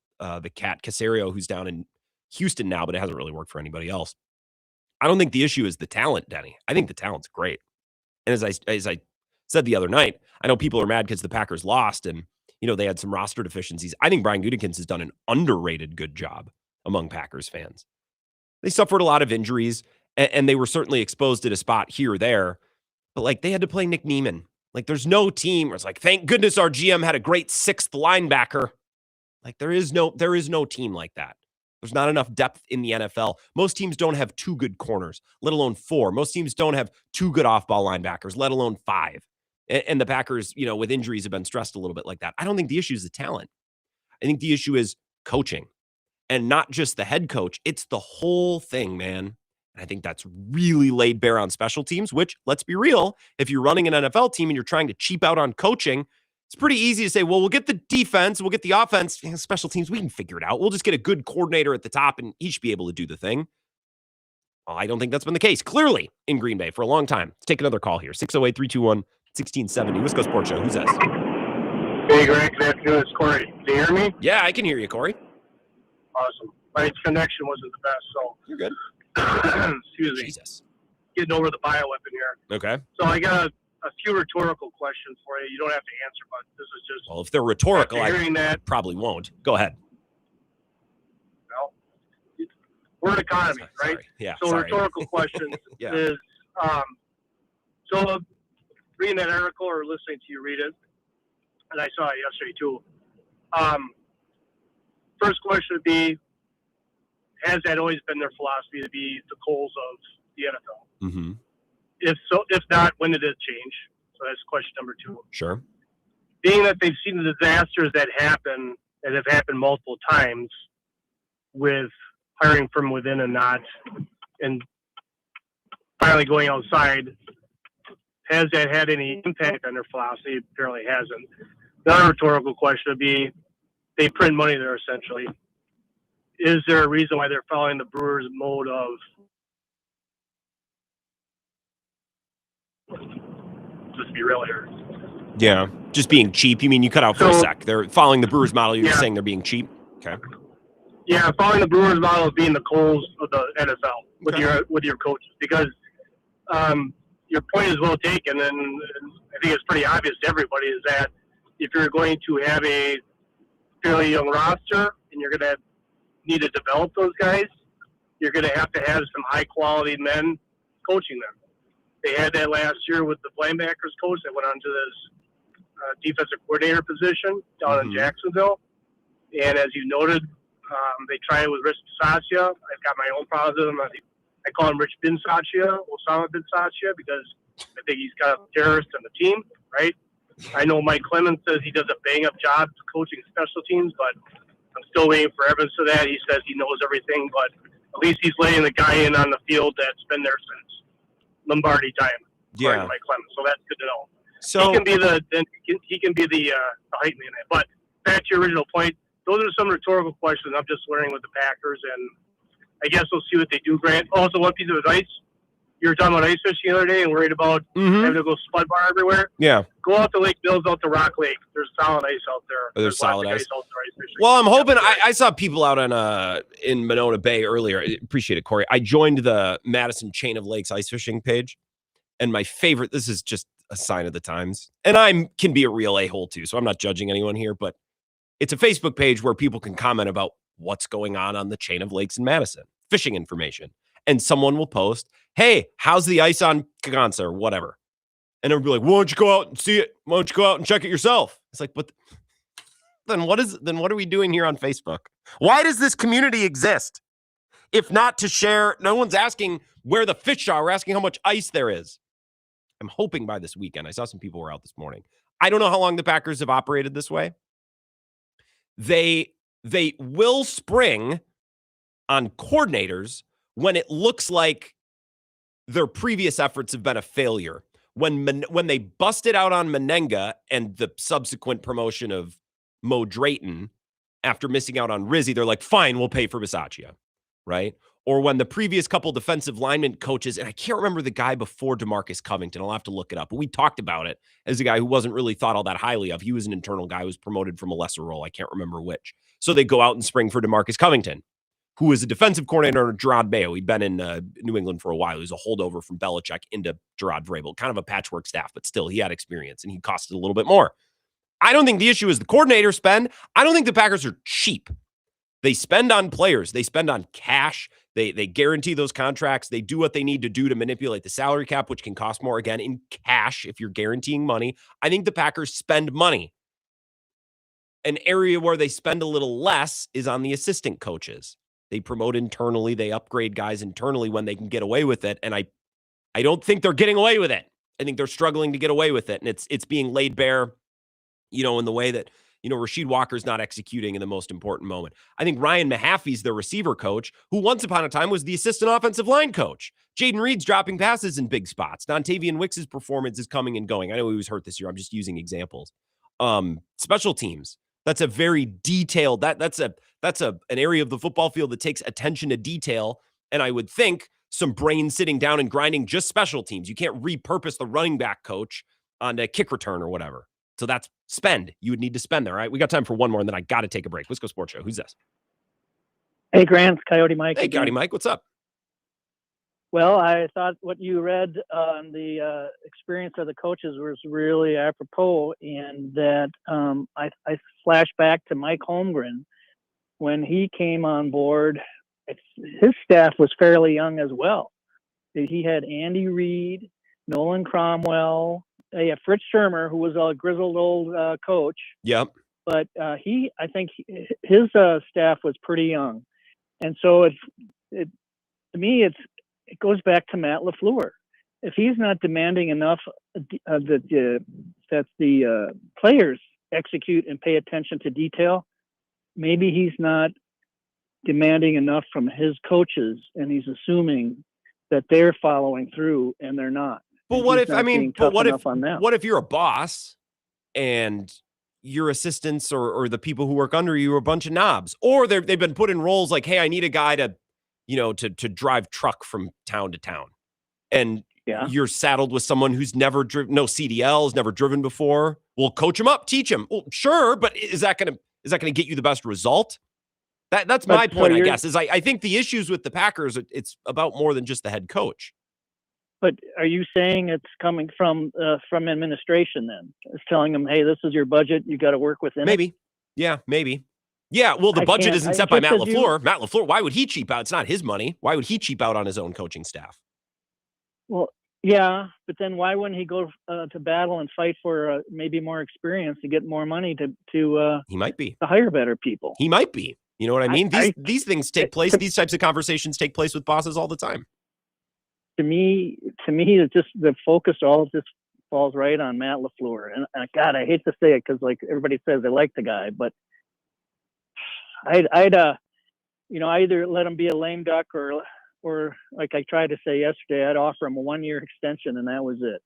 cat Caserio, who's down in Houston now, but it hasn't really worked for anybody else. I don't think the issue is the talent, Denny. I think the talent's great. And as I said the other night, I know people are mad because the Packers lost and, you know, they had some roster deficiencies. I think Brian Gutekunst has done an underrated good job among Packers fans. They suffered a lot of injuries, and they were certainly exposed at a spot here or there. But, like, they had to play Nick Neiman. Like, there's no team where it's like, thank goodness our GM had a great sixth linebacker. Like, there is no team like that. There's not enough depth in the NFL. Most teams don't have 2 good corners, let alone 4. Most teams don't have 2 good off-ball linebackers, let alone 5. And the Packers, you know, with injuries have been stressed a little bit like that. I don't think the issue is the talent. I think the issue is coaching. And not just the head coach. It's the whole thing, man. And I think that's really laid bare on special teams, which, let's be real, if you're running an NFL team and you're trying to cheap out on coaching, it's pretty easy to say, well, we'll get the defense, we'll get the offense, special teams, we can figure it out. We'll just get a good coordinator at the top and he should be able to do the thing. Well, I don't think that's been the case, clearly, in Green Bay for a long time. Let's take another call here. 608-321-1670. Wisco Sports Show. Who's this? Hey, Greg. Good afternoon. It's Corey. Can you hear me? Yeah, I can hear you, Corey. Awesome. My connection wasn't the best, so. You're good. Excuse me. Jesus. Getting over the bioweapon here. Okay. So I got a few rhetorical questions for you. You don't have to answer, but this is just. Well, if they're rhetorical, I probably won't. Go ahead. Well, we're an economy, right? Sorry. Yeah. So sorry. rhetorical questions Yeah. is, so reading that article or listening to you read it, and I saw it yesterday too. First question would be, has that always been their philosophy to be the Coles of the NFL? Mm-hmm. If not, when did it change? So that's question number 2. Sure. Being that they've seen the disasters that happen, and have happened multiple times with hiring from within and finally going outside, has that had any impact on their philosophy? Apparently hasn't. Another rhetorical question would be, they print money there essentially. Is there a reason why they're following the Brewers' mode of just be real here? Yeah, just being cheap. You mean you cut out for a sec? They're following the Brewers model. You're just saying they're being cheap. Okay. Yeah, following the Brewers model of being the Coles of the NFL with your coaches, because your point is well taken, and I think it's pretty obvious to everybody is that if you're going to have a fairly young roster and you're going to need to develop those guys, you're going to have some high quality men coaching them. They had that last year with the linebackers coach that went on to this defensive coordinator position down in Jacksonville. And as you noted, they tried it with Rich Bisaccia. I've got my own problems with him. I call him Rich Bisaccia, Osama Bisaccia, because I think he's kind of a terrorist on the team, right? I know Mike Clemens says he does a bang-up job coaching special teams, but I'm still waiting for evidence of that. He says he knows everything, but at least he's laying the guy in on the field that's been there since Lombardi time. Yeah. Mike Clemens. So that's good to know. So he can be the heighten in it. But back to your original point, those are some rhetorical questions. I'm just learning with the Packers, and I guess we'll see what they do. Grant. Also, one piece of advice: you were talking about ice fishing the other day and worried about having to go spud bar everywhere. Yeah. Go out to Lake Mills, out to Rock Lake. There's solid ice out there. There's solid lots ice. of out there ice fishing. Well, I'm hoping I saw people out on in Monona Bay earlier. I appreciate it, Corey. I joined the Madison Chain of Lakes ice fishing page, and my favorite. This is just a sign of the times, and I can be a real a-hole too, so I'm not judging anyone here. But it's a Facebook page where people can comment about what's going on the Chain of Lakes in Madison, fishing information, and someone will post, "Hey, how's the ice on Kagansa or whatever?" And everybody be like, "Why don't you go out and see it? Why don't you go out and check it yourself?" It's like, but then what are we doing here on Facebook? Why does this community exist? If not to share, no one's asking where the fish are. We're asking how much ice there is. I'm hoping by this weekend. I saw some people were out this morning. I don't know how long the Packers have operated this way. They will spring on coordinators when it looks like their previous efforts have been a failure. When they busted out on Menenga and the subsequent promotion of Mo Drayton after missing out on Rizzi, they're like, fine, we'll pay for Bisaccia, right? Or when the previous couple defensive lineman coaches, and I can't remember the guy before DeMarcus Covington, I'll have to look it up, but we talked about it as a guy who wasn't really thought all that highly of. He was an internal guy who was promoted from a lesser role. I can't remember which. So they go out and spring for DeMarcus Covington, who is a defensive coordinator under Gerard Mayo. He'd been in New England for a while. He was a holdover from Belichick into Gerard Vrabel, kind of a patchwork staff, but still he had experience and he costed a little bit more. I don't think the issue is the coordinator spend. I don't think the Packers are cheap. They spend on players. They spend on cash. They guarantee those contracts. They do what they need to do to manipulate the salary cap, which can cost more, again, in cash if you're guaranteeing money. I think the Packers spend money. An area where they spend a little less is on the assistant coaches. They promote internally. They upgrade guys internally when they can get away with it. And I don't think they're getting away with it. I think they're struggling to get away with it. And it's being laid bare, in the way that, Rasheed Walker's not executing in the most important moment. I think Ryan Mahaffey's the receiver coach, who once upon a time was the assistant offensive line coach. Jaden Reed's dropping passes in big spots. Dontavian Wicks's performance is coming and going. I know he was hurt this year. I'm just using examples. Special teams. That's a very detailed, that's an area of the football field that takes attention to detail. And I would think some brain sitting down and grinding just special teams. You can't repurpose the running back coach on a kick return or whatever. So that's spend. You would need to spend there, right? We got time for one more, and then I got to take a break. Let's go Sports Show. Who's this? Hey, Grant, Coyote Mike. Hey, Coyote Mike. What's up? Well, I thought what you read on the experience of the coaches was really apropos, and that I flash back to Mike Holmgren when he came on board. His staff was fairly young as well. He had Andy Reid, Nolan Cromwell. They had Fritz Shermer, who was a grizzled old coach. Yep. But I think his staff was pretty young, and so to me, it goes back to Matt LaFleur. If he's not demanding enough that the players execute and pay attention to detail, maybe he's not demanding enough from his coaches, and he's assuming that they're following through, and they're not. But what if you're a boss and your assistants or the people who work under you are a bunch of knobs, or they've been put in roles like, hey, I need a guy to drive truck from town to town. And you're saddled with someone who's never driven, no CDL, has never driven before. Well, coach him up, teach him. Well, sure. But is that going to get you the best result? That's my point, I guess, is I think the issues with the Packers, it's about more than just the head coach. But are you saying it's coming from administration then? It's telling them, hey, this is your budget. You got to work within maybe. it? Yeah, maybe. Yeah, well, the budget isn't set by Matt LaFleur. Matt LaFleur, why would he cheap out? It's not his money. Why would he cheap out on his own coaching staff? Well, yeah, but then why wouldn't he go to battle and fight for maybe more experience to get more money to he might be to hire better people? He might be. You know what I mean? These things take place. These types of conversations take place with bosses all the time. To me, it's just the focus all just falls right on Matt LaFleur. And God, I hate to say it because like everybody says they like the guy, but I'd either let him be a lame duck or like I tried to say yesterday, I'd offer him a 1-year extension and that was it.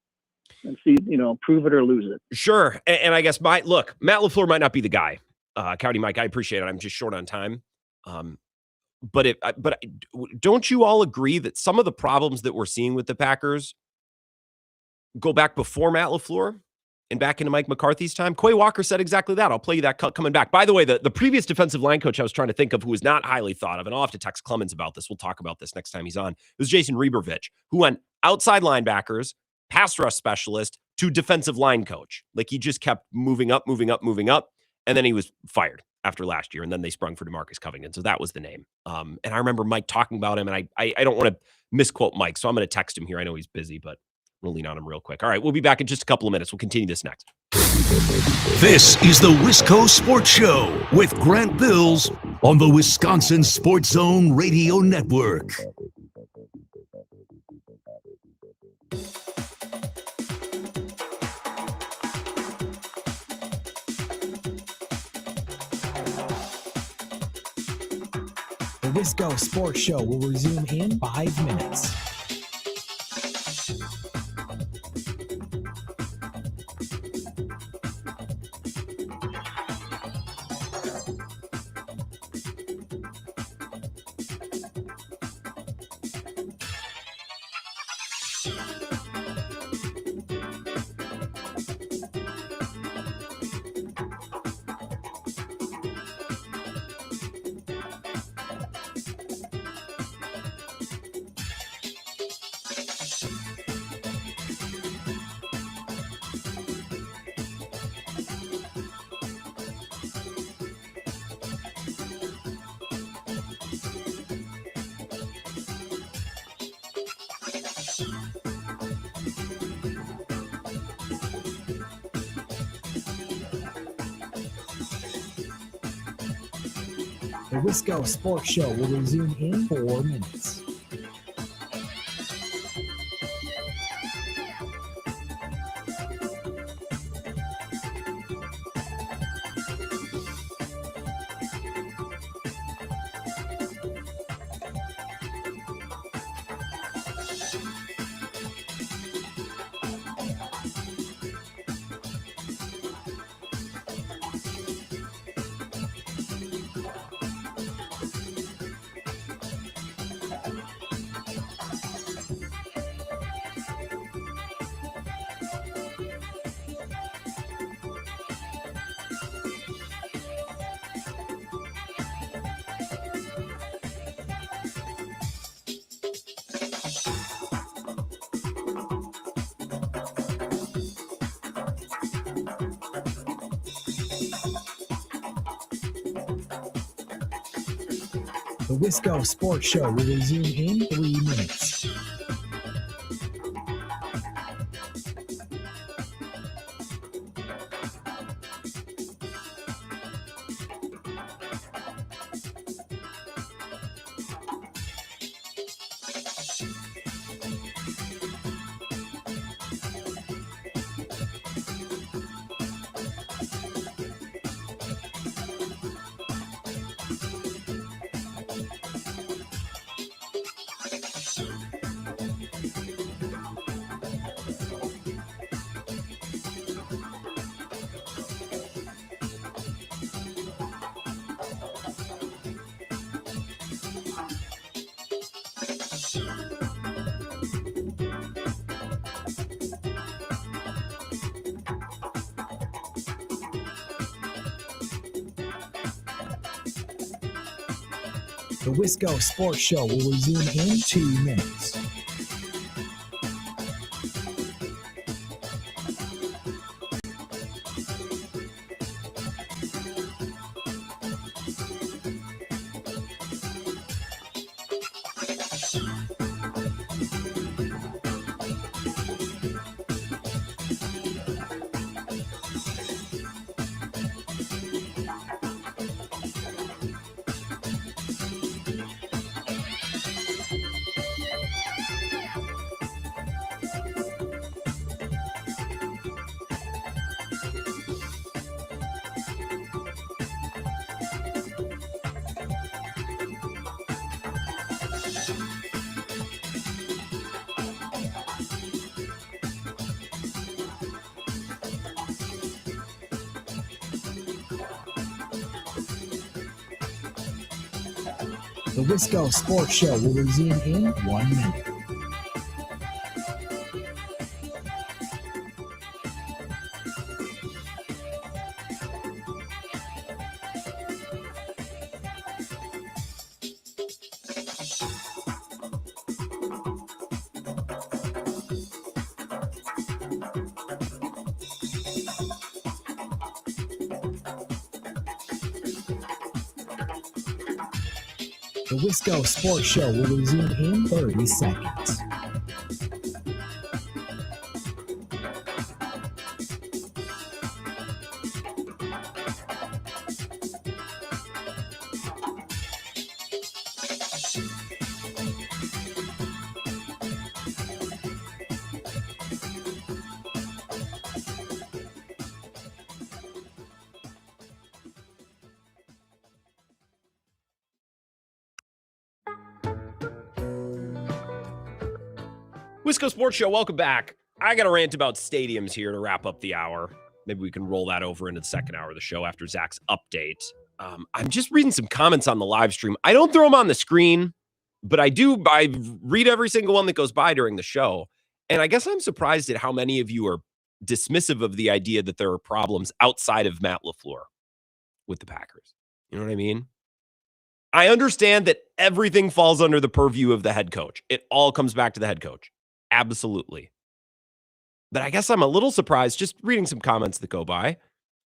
And see, prove it or lose it. Sure. And I guess Matt LaFleur might not be the guy. Coyote Mike, I appreciate it. I'm just short on time. But don't you all agree that some of the problems that we're seeing with the Packers go back before Matt LaFleur and back into Mike McCarthy's time? Quay Walker said exactly that. I'll play you that cut coming back. By the way, the previous defensive line coach I was trying to think of who was not highly thought of, and I'll have to text Clemens about this. We'll talk about this next time he's on. It was Jason Reberovich, who went outside linebackers, pass rush specialist, to defensive line coach. Like he just kept moving up. And then he was fired after last year. And then they sprung for DeMarcus Covington. So that was the name. And I remember Mike talking about him, and I don't want to misquote Mike. So I'm going to text him here. I know he's busy, but we'll lean on him real quick. All right. We'll be back in just a couple of minutes. We'll continue this next. This is the Wisco Sports Show with Grant Bills on the Wisconsin Sports Zone Radio Network. The Wisco Sports Show will resume in 5 minutes. The Wisco Sports Show will resume in 4 minutes. The Wisco Sports Show will resume in 3 minutes. The Wisco Sports Show will resume in 2 minutes. The Wisco Sports Show will resume in 1 minute. The Wisco Sports Show will resume in 30 seconds. Wisco Sports Show, welcome back. I got a rant about stadiums here to wrap up the hour. Maybe we can roll that over into the second hour of the show after Zach's update. I'm just reading some comments on the live stream. I don't throw them on the screen, but I read every single one that goes by during the show. And I guess I'm surprised at how many of you are dismissive of the idea that there are problems outside of Matt LaFleur with the Packers. You know what I mean? I understand that everything falls under the purview of the head coach. It all comes back to the head coach. Absolutely. But I guess I'm a little surprised, just reading some comments that go by,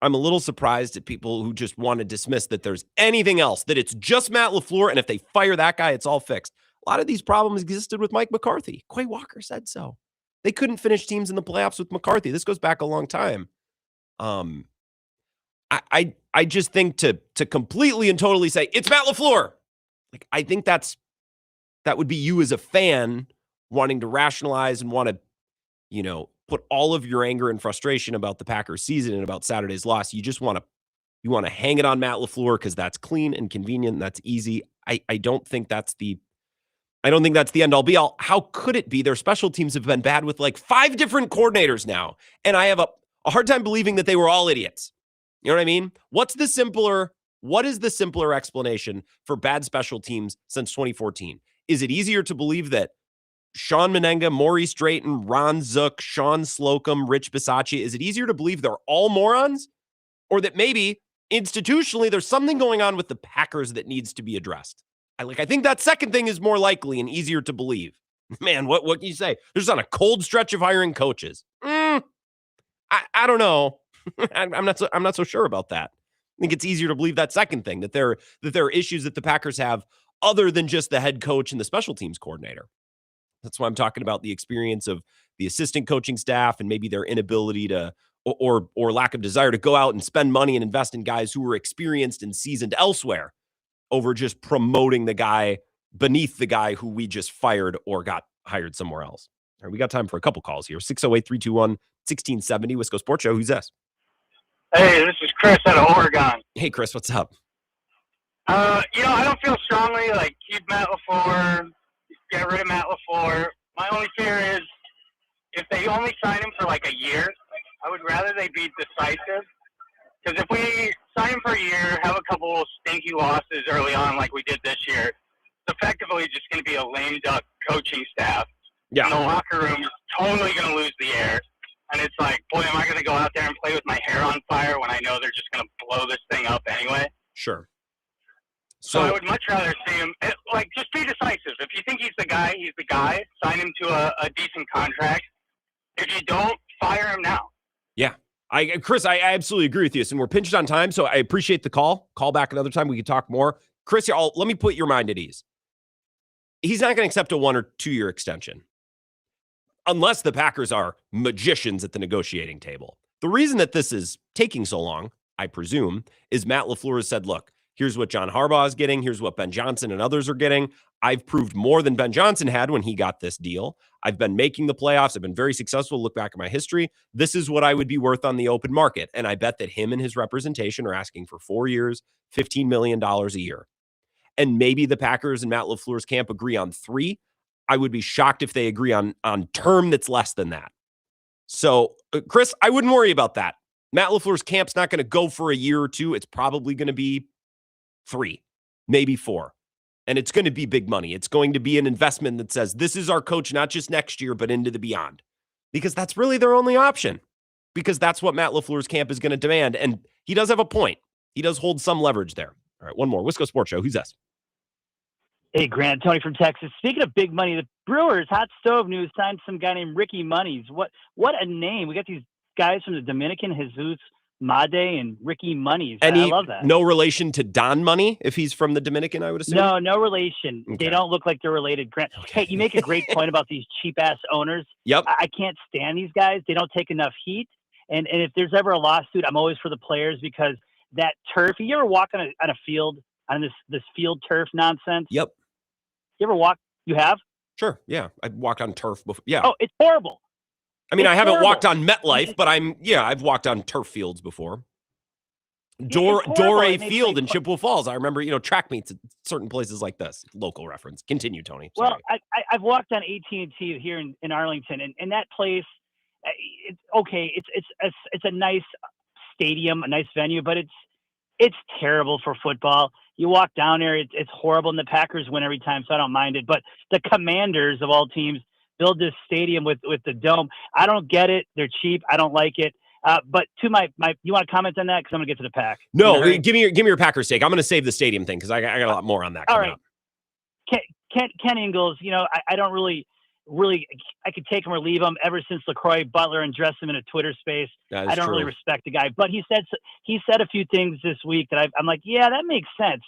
I'm a little surprised at people who just want to dismiss that there's anything else, that it's just Matt LaFleur, and if they fire that guy, it's all fixed. A lot of these problems existed with Mike McCarthy. Quay Walker said so. They couldn't finish teams in the playoffs with McCarthy. This goes back a long time. I just think to completely and totally say, it's Matt LaFleur. Like, I think that would be you as a fan wanting to rationalize and want to, put all of your anger and frustration about the Packers season and about Saturday's loss. You just want to hang it on Matt LaFleur because that's clean and convenient. And that's easy. I don't think that's the end all be all. How could it be? Their special teams have been bad with like 5 different coordinators now. And I have a hard time believing that they were all idiots. You know what I mean? What is the simpler explanation for bad special teams since 2014? Is it easier to believe that Sean Menenga, Maurice Drayton, Ron Zook, Sean Slocum, Rich Bisaccia, is it easier to believe they're all morons? Or that maybe institutionally there's something going on with the Packers that needs to be addressed? I think that second thing is more likely and easier to believe. Man, what can you say? They're just on a cold stretch of hiring coaches. I don't know. I'm not so sure about that. I think it's easier to believe that second thing, that there are issues that the Packers have other than just the head coach and the special teams coordinator. That's why I'm talking about the experience of the assistant coaching staff and maybe their inability to or lack of desire to go out and spend money and invest in guys who were experienced and seasoned elsewhere over just promoting the guy beneath the guy who we just fired or got hired somewhere else. All right, we got time for a couple calls here. 608-321-1670 Wisco Sports Show. Who's this? Hey, this is Chris out of Oregon. Hey, Chris, what's up? I don't feel strongly like keep Matt LaFleur, get rid of Matt LaFleur. My only fear is if they only sign him for like a year, I would rather they be decisive. Because if we sign him for a year, have a couple stinky losses early on like we did this year, it's effectively just going to be a lame duck coaching staff. Yeah. And the locker room is totally going to lose the air. And it's like, boy, am I going to go out there and play with my hair on fire when I know they're just going to blow this thing up anyway? Sure. So I would much rather see him, just be decisive. If you think he's the guy, he's the guy. Sign him to a decent contract. If you don't, fire him now. Yeah. Chris, I absolutely agree with you. And we're pinched on time, so I appreciate the call. Call back another time. We can talk more. Chris, let me put your mind at ease. He's not going to accept a 1 or 2 year extension unless the Packers are magicians at the negotiating table. The reason that this is taking so long, I presume, is Matt LaFleur has said, look, here's what John Harbaugh is getting. Here's what Ben Johnson and others are getting. I've proved more than Ben Johnson had when he got this deal. I've been making the playoffs. I've been very successful. Look back at my history. This is what I would be worth on the open market. And I bet that him and his representation are asking for 4 years, $15 million a year. And maybe the Packers and Matt LaFleur's camp agree on 3. I would be shocked if they agree on term that's less than that. So, Chris, I wouldn't worry about that. Matt LaFleur's camp's not going to go for a year or 2. It's probably going to be 3, maybe 4. And it's going to be big money. It's going to be an investment that says, this is our coach, not just next year, but into the beyond. Because that's really their only option. Because that's what Matt LaFleur's camp is going to demand. And he does have a point. He does hold some leverage there. All right, one more. Wisco Sports Show. Who's this? Hey, Grant, Tony from Texas. Speaking of big money, the Brewers hot stove news signed some guy named Ricky Monies. What a name. We got these guys from the Dominican, Jesus Made and Ricky Monies. I love that. No relation to Don Money if he's from the Dominican, I would assume? No relation. Okay. They don't look like they're related, Grant. Okay. Hey, you make a great point about these cheap-ass owners. Yep. I can't stand these guys. They don't take enough heat. And if there's ever a lawsuit, I'm always for the players because that turf, you ever walk on a field, on this field turf nonsense? Yep. You ever walk? You have? Sure. Yeah. I've walked on turf before. Yeah. Oh, it's horrible. I mean, I haven't walked on MetLife, but I've walked on turf fields before. Doré Field in Chippewa Falls. I remember, track meets at certain places like this. Local reference. Continue, Tony. Sorry. Well, I've walked on AT&T here in Arlington, and that place, it's okay. It's a nice stadium, a nice venue, but it's terrible for football. You walk down there, it's horrible, and the Packers win every time, so I don't mind it. But the Commanders of all teams build this stadium with the dome. I don't get it. They're cheap. I don't like it. But to my, you want to comment on that? Because I'm going to get to the Pack. No, give me your Packers take. I'm going to save the stadium thing because I got a lot more on that. All right. Ken Ingalls, I don't really, I could take him or leave him. Ever since LaCroix Butler undressed him in a Twitter space, I don't really respect the guy. But he said a few things this week that I'm like, yeah, that makes sense.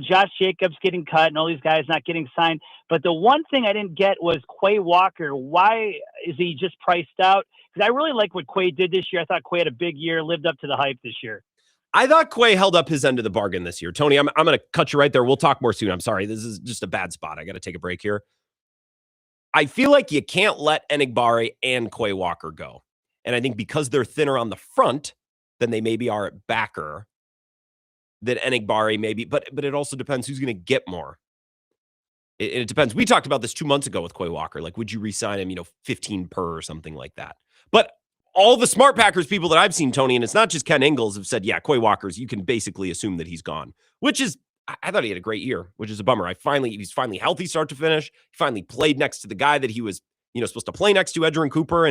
Josh Jacobs getting cut and all these guys not getting signed. But the one thing I didn't get was Quay Walker. Why is he just priced out? Because I really like what Quay did this year. I thought Quay had a big year, lived up to the hype this year. I thought Quay held up his end of the bargain this year. Tony, I'm going to cut you right there. We'll talk more soon. I'm sorry. This is just a bad spot. I got to take a break here. I feel like you can't let Enigbare and Quay Walker go. And I think because they're thinner on the front than they maybe are at backer, that Enigbare maybe, but it also depends who's going to get more. It depends. We talked about this 2 months ago with Quay Walker. Like, would you re-sign him, 15 per or something like that? But all the smart Packers people that I've seen, Tony, and it's not just Ken Ingalls, have said, yeah, Quay Walker's, you can basically assume that he's gone, which is, I thought he had a great year, which is a bummer. He's finally healthy start to finish. He finally played next to the guy that he was, supposed to play next to, Edgerrin Cooper.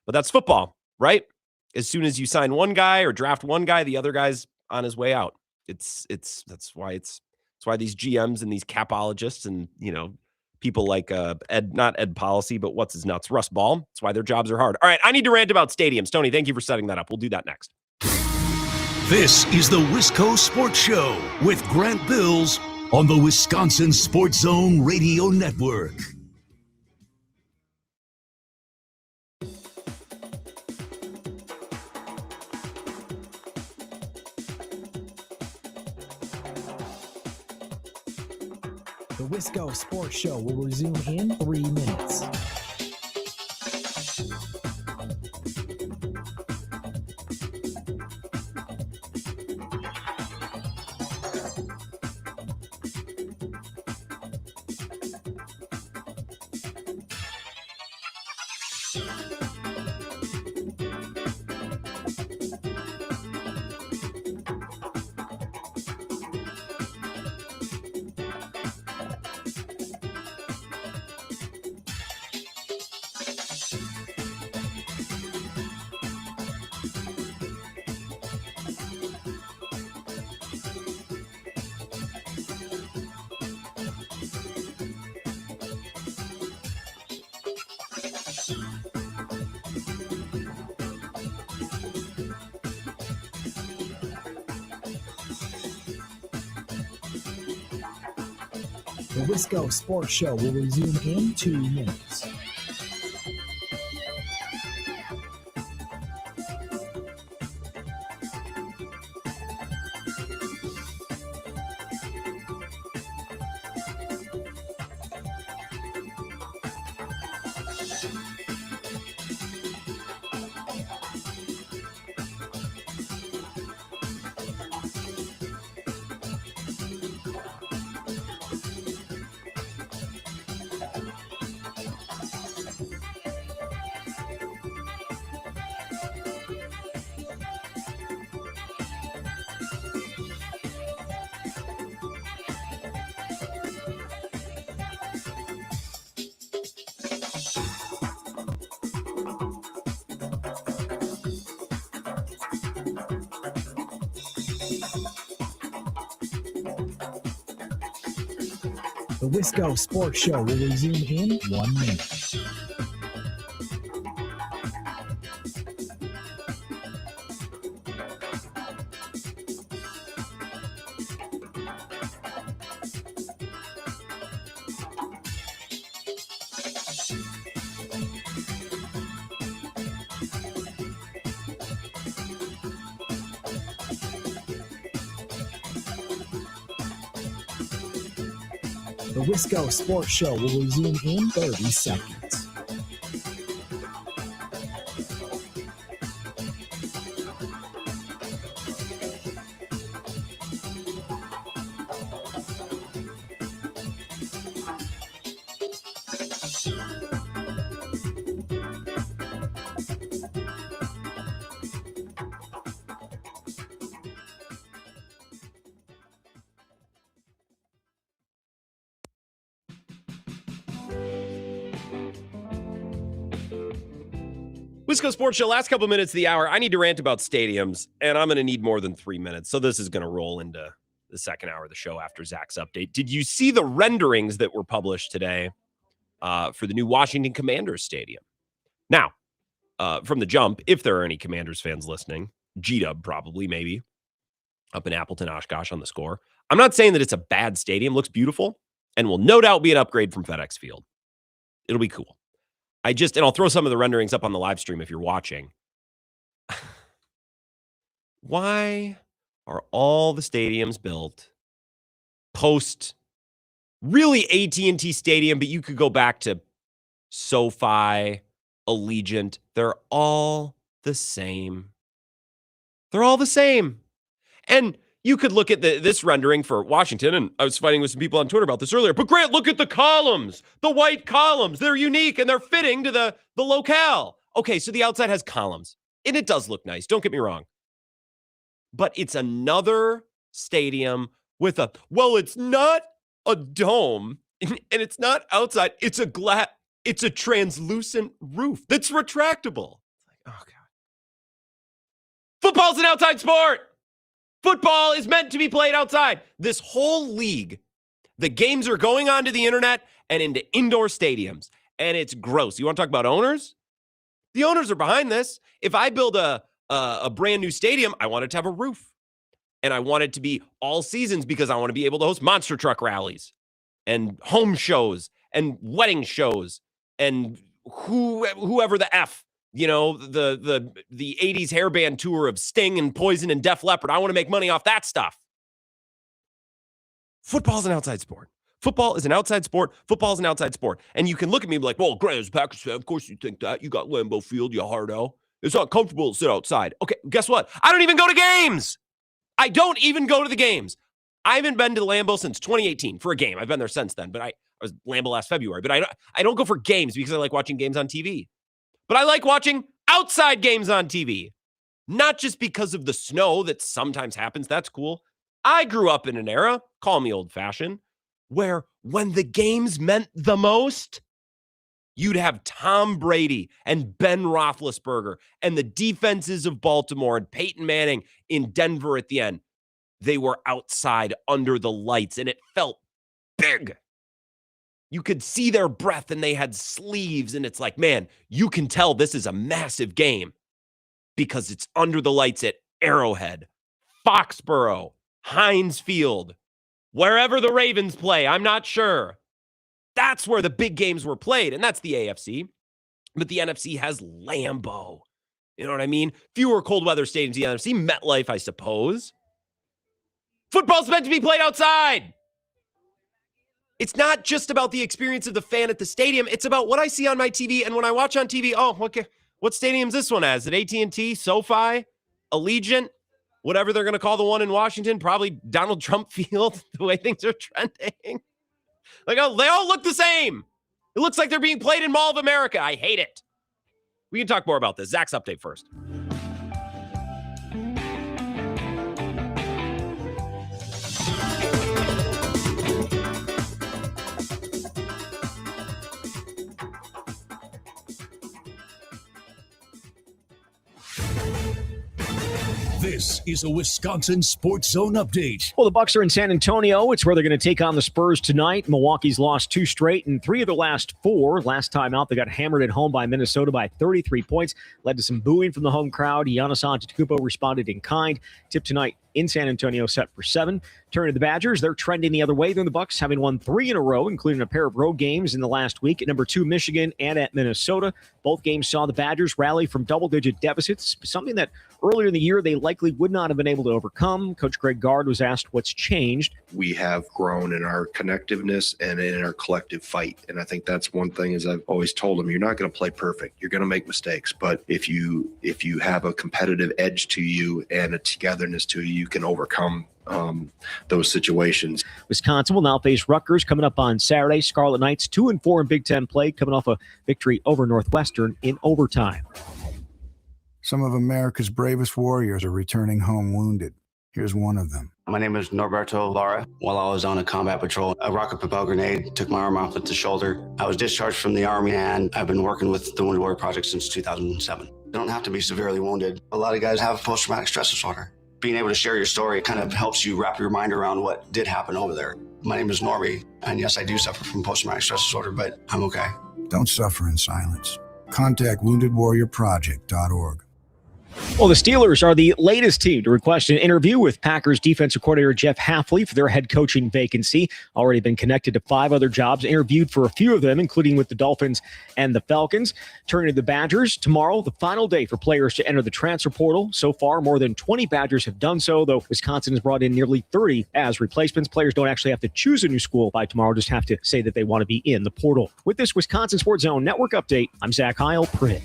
But that's football, right? As soon as you sign one guy or draft one guy, the other guy's on his way out. That's why these GMs and these capologists and, people like not Ed Policy, but what's his nuts, Russ Ball. That's why their jobs are hard. All right, I need to rant about stadiums. Tony, thank you for setting that up. We'll do that next. This is the Wisco Sports Show with Grant Bills on the Wisconsin Sports Zone Radio Network. The Wisco Sports Show will resume in 3 minutes. The Wisco Sports Show will resume in 2 minutes. The Wisco Sports Show will resume in 1 minute. The Wisco Sports Show will resume in 30 seconds. Wisco Sports Show, last couple minutes of the hour. I need to rant about stadiums, and I'm going to need more than 3 minutes. So this is going to roll into the second hour of the show after Zach's update. Did you see the renderings that were published today for the new Washington Commanders Stadium? Now, from the jump, if there are any Commanders fans listening, G-Dub probably, maybe, up in Appleton, Oshkosh on the Score. I'm not saying that it's a bad stadium. It looks beautiful and will no doubt be an upgrade from FedEx Field. It'll be cool. And I'll throw some of the renderings up on the live stream if you're watching. Why are all the stadiums built post really AT&T Stadium, but you could go back to SoFi, Allegiant. They're all the same. They're all the same. And you could look at this rendering for Washington, and I was fighting with some people on Twitter about this earlier, but Grant, look at the columns, the white columns. They're unique, and they're fitting to the locale. Okay, so the outside has columns, and it does look nice. Don't get me wrong. But it's another stadium with it's not a dome, and it's not outside. It's a translucent roof that's retractable. Oh, God. Football's an outside sport. Football is meant to be played outside. This whole league, the games are going onto the internet and into indoor stadiums, and it's gross. You want to talk about owners? The owners are behind this. If I build a brand new stadium, I want it to have a roof, and I want it to be all seasons because I want to be able to host monster truck rallies and home shows and wedding shows and whoever the F. You know, the 80s hairband tour of Sting and Poison and Def Leppard. I want to make money off that stuff. Football's an outside sport. Football is an outside sport. Football is an outside sport. And you can look at me like, well, Grant, as a Packers fan, of course you think that. You got Lambeau Field, you hardo. It's not comfortable to sit outside. Okay, guess what? I don't even go to games. I don't even go to the games. I haven't been to Lambeau since 2018 for a game. I've been there since then, but I was Lambeau last February. But I don't go for games because I like watching games on TV. But I like watching outside games on TV, not just because of the snow that sometimes happens. That's cool. I grew up in an era, call me old-fashioned, where when the games meant the most, you'd have Tom Brady and Ben Roethlisberger and the defenses of Baltimore and Peyton Manning in Denver at the end. They were outside under the lights, and it felt big. You could see their breath and they had sleeves. And it's like, man, you can tell this is a massive game because it's under the lights at Arrowhead, Foxborough, Heinz Field, wherever the Ravens play. I'm not sure. That's where the big games were played. And that's the AFC. But the NFC has Lambeau. You know what I mean? Fewer cold weather stadiums. The NFC, MetLife, I suppose. Football's meant to be played outside. It's not just about the experience of the fan at the stadium. It's about what I see on my TV. And when I watch on TV, okay, what stadium's this one as? Is it AT&T, SoFi, Allegiant, whatever they're going to call the one in Washington? Probably Donald Trump Field, the way things are trending. Like, they all look the same. It looks like they're being played in Mall of America. I hate it. We can talk more about this. Zach's update first. This This is a Wisconsin Sports Zone update. Well, the Bucks are in San Antonio. It's where they're going to take on the Spurs tonight. Milwaukee's lost 2 straight and 3 of their last 4. Last time out, they got hammered at home by Minnesota by 33 points. Led to some booing from the home crowd. Giannis Antetokounmpo responded in kind. Tip tonight in San Antonio, set for 7. Turning to the Badgers, they're trending the other way than the Bucks, having won 3 in a row, including a pair of road games in the last week at number 2 Michigan and at Minnesota. Both games saw the Badgers rally from double-digit deficits, something that earlier in the year they likely would not have been able to overcome. Coach Greg Gard was asked what's changed. We have grown in our connectiveness and in our collective fight. And I think that's one thing, as I've always told them, you're not going to play perfect. You're going to make mistakes. But if you have a competitive edge to you and a togetherness to you, you can overcome those situations. Wisconsin will now face Rutgers coming up on Saturday. Scarlet Knights 2-4 in Big Ten play, coming off a victory over Northwestern in overtime. Some of America's bravest warriors are returning home wounded. Here's one of them. My name is Norberto Lara. While I was on a combat patrol, a rocket propelled grenade took my arm off at the shoulder. I was discharged from the Army, and I've been working with the Wounded Warrior Project since 2007. You don't have to be severely wounded. A lot of guys have post-traumatic stress disorder. Being able to share your story kind of helps you wrap your mind around what did happen over there. My name is Norby, and yes, I do suffer from post-traumatic stress disorder, but I'm okay. Don't suffer in silence. Contact woundedwarriorproject.org. Well, the Steelers are the latest team to request an interview with Packers defensive coordinator Jeff Hafley for their head coaching vacancy. Already been connected to 5 other jobs, interviewed for a few of them, including with the Dolphins and the Falcons. Turning to the Badgers, tomorrow, the final day for players to enter the transfer portal. So far, more than 20 Badgers have done so, though Wisconsin has brought in nearly 30 as replacements. Players don't actually have to choose a new school by tomorrow, just have to say that they want to be in the portal. With this Wisconsin Sports Zone Network update, I'm Zach Heil, Print.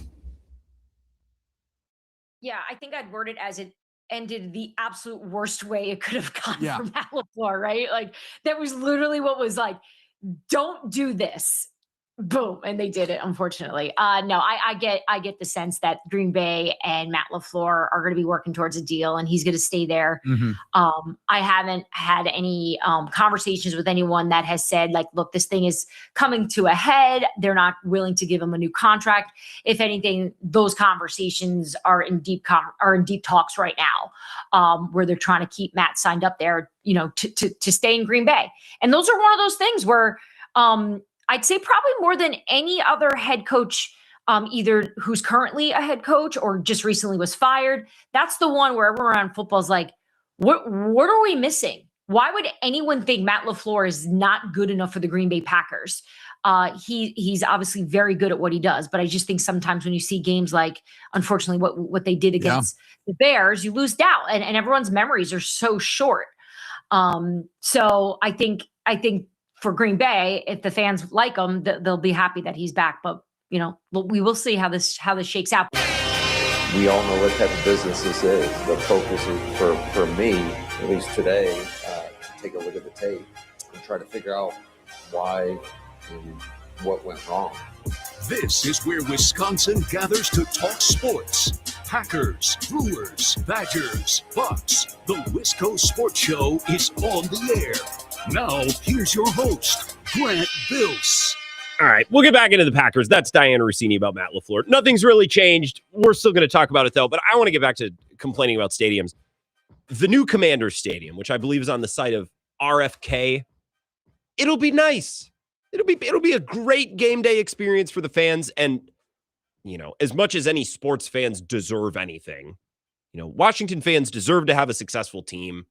Yeah, I think I'd word it as it ended the absolute worst way it could have gone for Matt LaFleur, right? Like, that was literally what was like, don't do this. Boom. And they did it, unfortunately. No, I get the sense that Green Bay and Matt LaFleur are going to be working towards a deal, and he's going to stay there. Mm-hmm. I haven't had any conversations with anyone that has said, like, look, this thing is coming to a head. They're not willing to give him a new contract. If anything, those conversations are in deep talks right now, where they're trying to keep Matt signed up there, to stay in Green Bay. And those are one of those things where, I'd say probably more than any other head coach, either who's currently a head coach or just recently was fired. That's the one where everyone around football is like, what are we missing? Why would anyone think Matt LaFleur is not good enough for the Green Bay Packers? He's obviously very good at what he does, but I just think sometimes when you see games like, unfortunately, what they did against the Bears, you lose doubt, and everyone's memories are so short. So I think for Green Bay, if the fans like him, they'll be happy that he's back. But, we will see how this shakes out. We all know what type of business this is. The focus is, for me, at least today, to take a look at the tape and try to figure out why and what went wrong. This is where Wisconsin gathers to talk sports. Packers, Brewers, Badgers, Bucks. The Wisco Sports Show is on the air. Now, here's your host, Grant Bills. All right, we'll get back into the Packers. That's Diana Rossini about Matt LaFleur. Nothing's really changed. We're still going to talk about it, though, but I want to get back to complaining about stadiums. The new Commanders Stadium, which I believe is on the site of RFK, it'll be nice. It'll be a great game day experience for the fans. And, as much as any sports fans deserve anything, Washington fans deserve to have a successful team.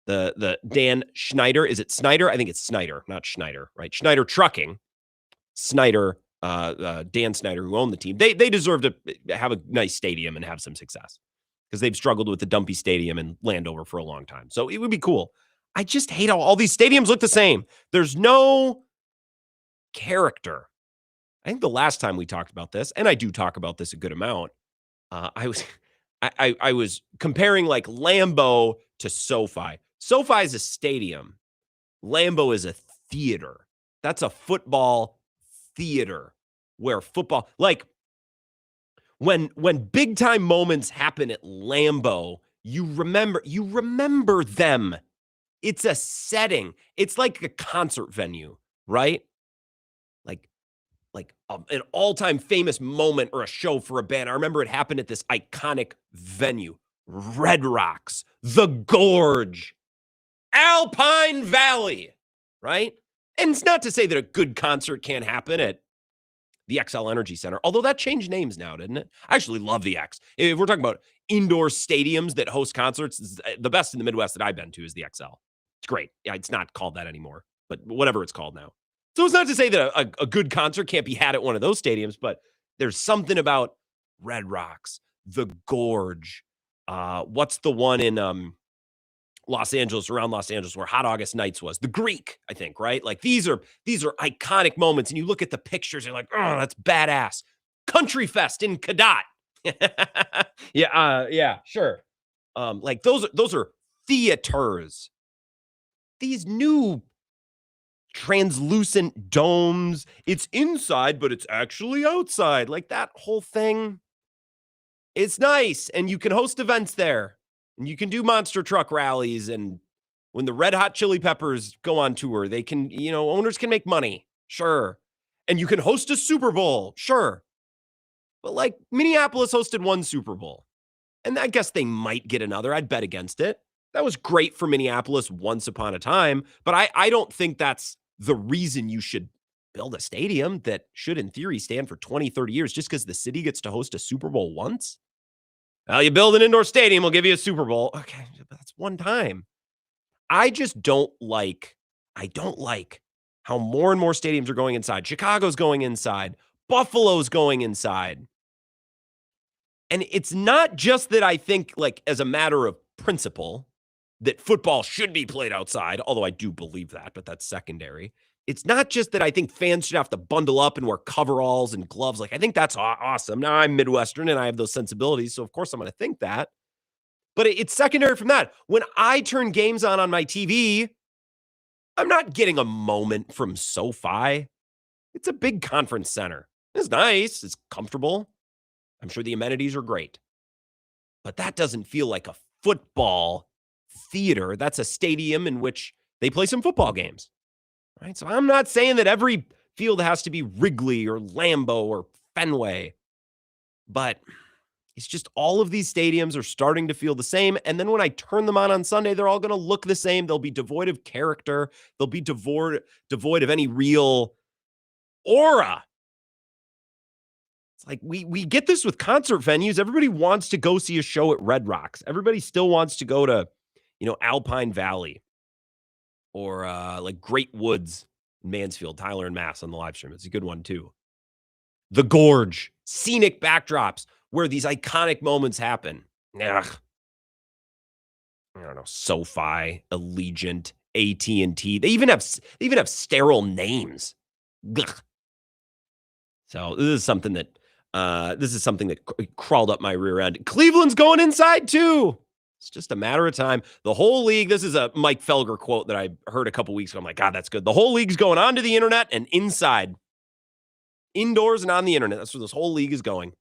The Dan Schneider, is it Snyder? I think it's Snyder, not Schneider, right? Schneider Trucking, Snyder, Dan Snyder, who owned the team. They deserve to have a nice stadium and have some success because they've struggled with the dumpy stadium in Landover for a long time. So it would be cool. I just hate how all these stadiums look the same. There's no character. I think the last time we talked about this, and I do talk about this a good amount, I was comparing like Lambeau to SoFi. SoFi is a stadium. Lambeau is a theater. That's a football theater where football, like when big time moments happen at Lambeau, you remember them. It's a setting. It's like a concert venue, right? Like an all-time famous moment or a show for a band. I remember it happened at this iconic venue. Red Rocks, the Gorge, Alpine Valley, right? And it's not to say that a good concert can't happen at the XL Energy Center, although that changed names now, didn't it? I actually love the X. If we're talking about indoor stadiums that host concerts, the best in the Midwest that I've been to is the XL. It's great. Yeah, it's not called that anymore, but whatever it's called now. So it's not to say that a good concert can't be had at one of those stadiums, but there's something about Red Rocks, the Gorge. What's the one in Los Angeles, around Los Angeles, where Hot August Nights was? The Greek, I think, right? Like these are iconic moments, and you look at the pictures, you're like, oh, that's badass. Country Fest in Cadott. Yeah, sure. Like those are theaters. These new translucent domes, it's inside, but it's actually outside. Like that whole thing. It's nice, and you can host events there. And you can do monster truck rallies, and when the Red Hot Chili Peppers go on tour, they can, owners can make money. Sure. And you can host a Super Bowl. Sure. But like Minneapolis hosted one Super Bowl, and I guess they might get another. I'd bet against it. That was great for Minneapolis once upon a time, but I don't think that's the reason you should build a stadium that should, in theory, stand for 20, 30 years just because the city gets to host a Super Bowl once. Well, you build an indoor stadium, we'll give you a Super Bowl. Okay, but that's one time. I don't like how more and more stadiums are going inside. Chicago's going inside. Buffalo's going inside. And it's not just that I think, like, as a matter of principle, that football should be played outside, although I do believe that, but that's secondary. It's not just that I think fans should have to bundle up and wear coveralls and gloves. Like, I think that's awesome. Now, I'm Midwestern and I have those sensibilities, so of course I'm going to think that. But it's secondary from that. When I turn games on my TV, I'm not getting a moment from SoFi. It's a big conference center. It's nice. It's comfortable. I'm sure the amenities are great. But that doesn't feel like a football theater. That's a stadium in which they play some football games. Right? So I'm not saying that every field has to be Wrigley or Lambeau or Fenway, but it's just all of these stadiums are starting to feel the same. And then when I turn them on Sunday, they're all going to look the same. They'll be devoid of character. They'll be devoid of any real aura. It's like we get this with concert venues. Everybody wants to go see a show at Red Rocks. Everybody still wants to go to, Alpine Valley. Or like Great Woods, Mansfield, Tyler and Mass on the live stream. It's a good one too. The Gorge, scenic backdrops where these iconic moments happen. Ugh. I don't know, SoFi, Allegiant, AT&T. They even have sterile names. Ugh. So this is something that crawled up my rear end. Cleveland's going inside too. It's just a matter of time. The whole league, this is a Mike Felger quote that I heard a couple weeks ago. I'm like, God, that's good. The whole league's going onto the internet and inside. Indoors and on the internet. That's where this whole league is going.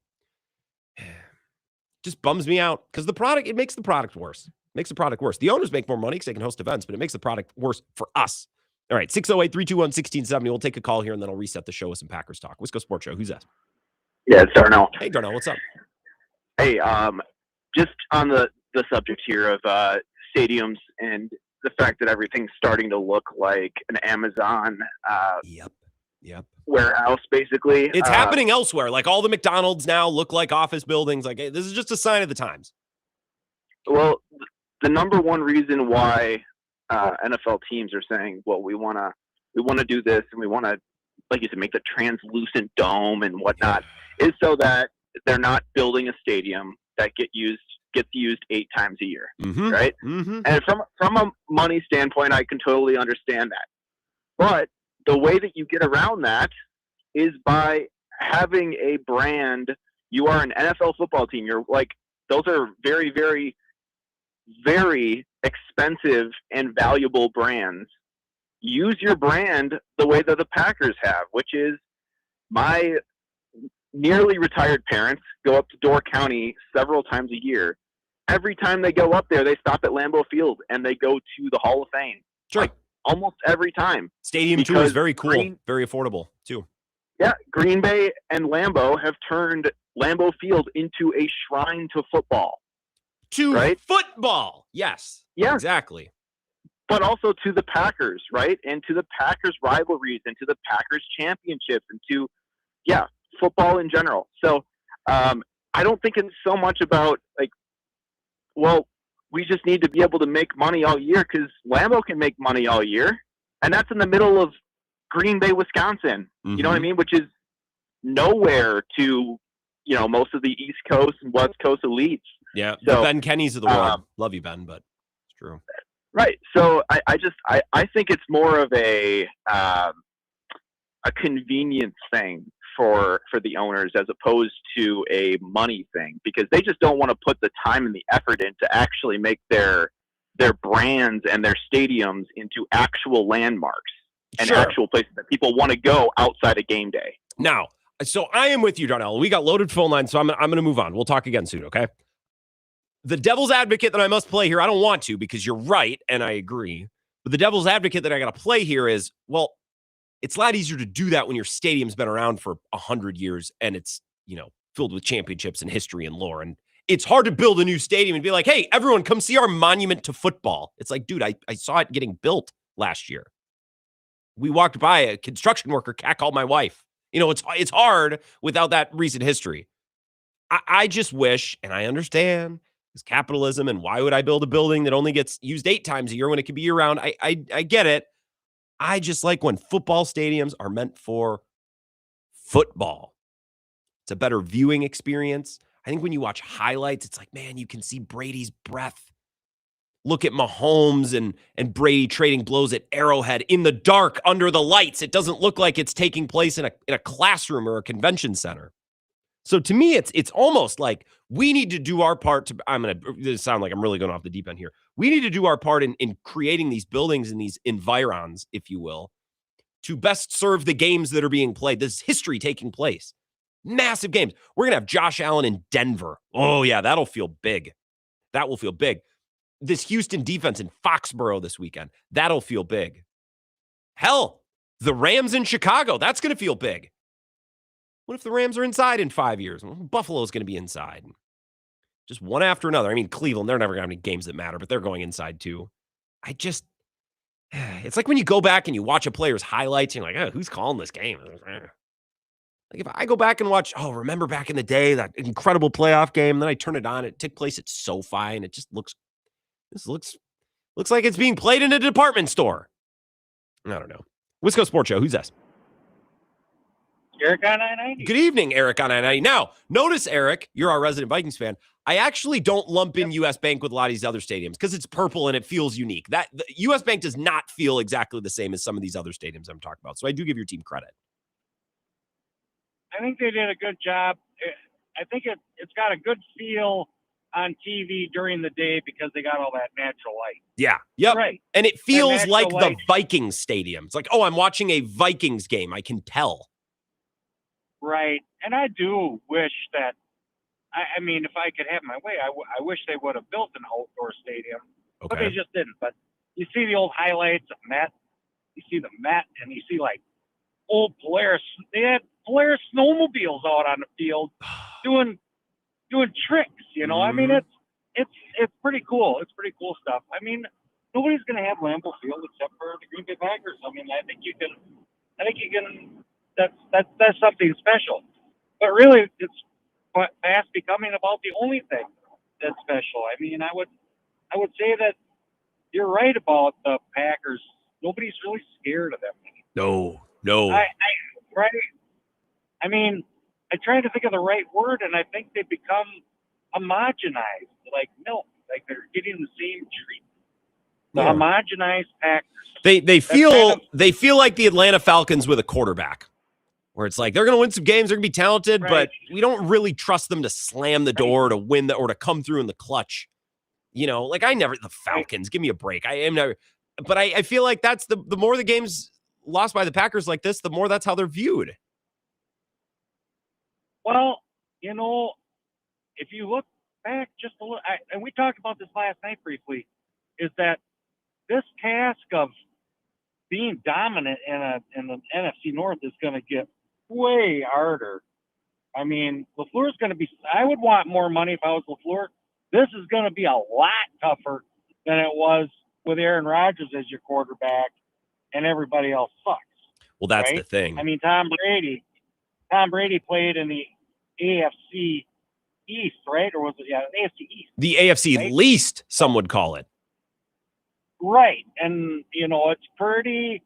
Just bums me out because it makes the product worse. The owners make more money because they can host events, but it makes the product worse for us. All right, 608-321-1670. We'll take a call here, and then I'll reset the show with some Packers talk. Wisco Sports Show. Who's that? Yeah, it's Darnell. Hey, Darnell, what's up? Hey, just on the subject here of stadiums and the fact that everything's starting to look like an Amazon Yep. warehouse, basically. It's happening elsewhere. Like all the McDonald's now look like office buildings. Like this is just a sign of the times. Well, the number one reason why NFL teams are saying, well, we want to do this and we want to, like you said, make the translucent dome and whatnot, is so that they're not building a stadium that gets used 8 times a year, right? Mm-hmm. And from a money standpoint, I can totally understand that. But the way that you get around that is by having a brand. You are an NFL football team. You're like, those are very, very, very expensive and valuable brands. Use your brand the way that the Packers have, which is my nearly retired parents go up to Door County several times a year. Every time they go up there, they stop at Lambeau Field and they go to the Hall of Fame. Sure. Like, almost every time. Stadium tour is very cool, very affordable too. Yeah, Green Bay and Lambeau have turned Lambeau Field into a shrine to football. to right? football. Yes. Yeah. Exactly. But also to the Packers, right? And to the Packers rivalries and to the Packers championships and to, football in general. So I don't think it's so much about like, well, we just need to be able to make money all year because Lambeau can make money all year. And that's in the middle of Green Bay, Wisconsin. Mm-hmm. You know what I mean? Which is nowhere to, most of the East Coast and West Coast elites. Yeah. So, the Ben Kennys of the world. Love you, Ben, but it's true. Right. So I think it's more of a convenience thing for the owners as opposed to a money thing, because they just don't want to put the time and the effort in to actually make their brands and their stadiums into actual landmarks and actual places that people want to go outside of game day. Now, so I am with you, Darnell. We got loaded phone lines, so I'm going to move on. We'll talk again soon, okay? The devil's advocate that I must play here, I don't want to because you're right, and I agree. But the devil's advocate that I got to play here is, well, it's a lot easier to do that when your stadium's been around for 100 years and it's, filled with championships and history and lore. And it's hard to build a new stadium and be like, hey, everyone, come see our monument to football. It's like, dude, I saw it getting built last year. We walked by a construction worker catcalled my wife. It's hard without that recent history. I just wish, and I understand, it's capitalism, and why would I build a building that only gets used 8 times a year when it could be year round? I get it. I just like when football stadiums are meant for football. It's a better viewing experience. I think when you watch highlights, it's like, man, you can see Brady's breath. Look at Mahomes and Brady trading blows at Arrowhead in the dark under the lights. It doesn't look like it's taking place in a classroom or a convention center. So to me, it's almost like we need to do our part to, this sound like I'm really going off the deep end here. We need to do our part in creating these buildings and these environs, if you will, to best serve the games that are being played. This history taking place. Massive games. We're going to have Josh Allen in Denver. Oh yeah, that'll feel big. That will feel big. This Houston defense in Foxborough this weekend. That'll feel big. Hell, the Rams in Chicago. That's going to feel big. What if the Rams are inside in 5 years? Well, Buffalo's going to be inside. Just one after another. I mean, Cleveland, they're never going to have any games that matter, but they're going inside too. It's like when you go back and you watch a player's highlights, and you're like, oh, who's calling this game? Like if I go back and watch, remember back in the day, that incredible playoff game, and then I turn it on, it took place at SoFi, and it just looks like it's being played in a department store. I don't know. Wisco Sports Show, who's this? Eric on 990. Good evening, Eric on 990. Now, notice, Eric, you're our resident Vikings fan. I actually don't lump in U.S. Bank with a lot of these other stadiums because it's purple and it feels unique. The U.S. Bank does not feel exactly the same as some of these other stadiums I'm talking about. So I do give your team credit. I think they did a good job. I think it's got a good feel on TV during the day because they got all that natural light. Yeah. Yep. Right. And it feels like light. the Vikings stadium. It's like, I'm watching a Vikings game. I can tell. Right. And I do wish that, I mean, if I could have my way, I wish they would have built an outdoor stadium. Okay. But they just didn't. But you see the old highlights of Met. You see the Met, and you see like old Polaris. They had Polaris snowmobiles out on the field doing tricks. I mean, it's pretty cool. It's pretty cool stuff. I mean, nobody's going to have Lambeau Field except for the Green Bay Packers. I mean, I think you can. That's something special. But really, it's fast becoming about the only thing that's special. I mean, I would say that you're right about the Packers. Nobody's really scared of them. No. Right. I mean, I try to think of the right word, and I think they become homogenized, like milk. Like they're getting the same treatment. The homogenized Packers. They feel like the Atlanta Falcons with a quarterback, where it's like they're going to win some games, they're going to be talented, but we don't really trust them to slam the door to win or to come through in the clutch. The Falcons, give me a break. I am never, but I feel like that's the more the games lost by the Packers like this, the more that's how they're viewed. Well, if you look back just a little, and we talked about this last night briefly, is that this task of being dominant in the NFC North is going to get way harder. I mean, LaFleur's going to be. I would want more money if I was LaFleur This is going to be a lot tougher than it was with Aaron Rodgers as your quarterback and everybody else sucks. Well, that's right? the thing. I mean, Tom Brady played in the AFC East, right? Or was it, AFC East? The AFC right? least, some would call it. Right. And, it's pretty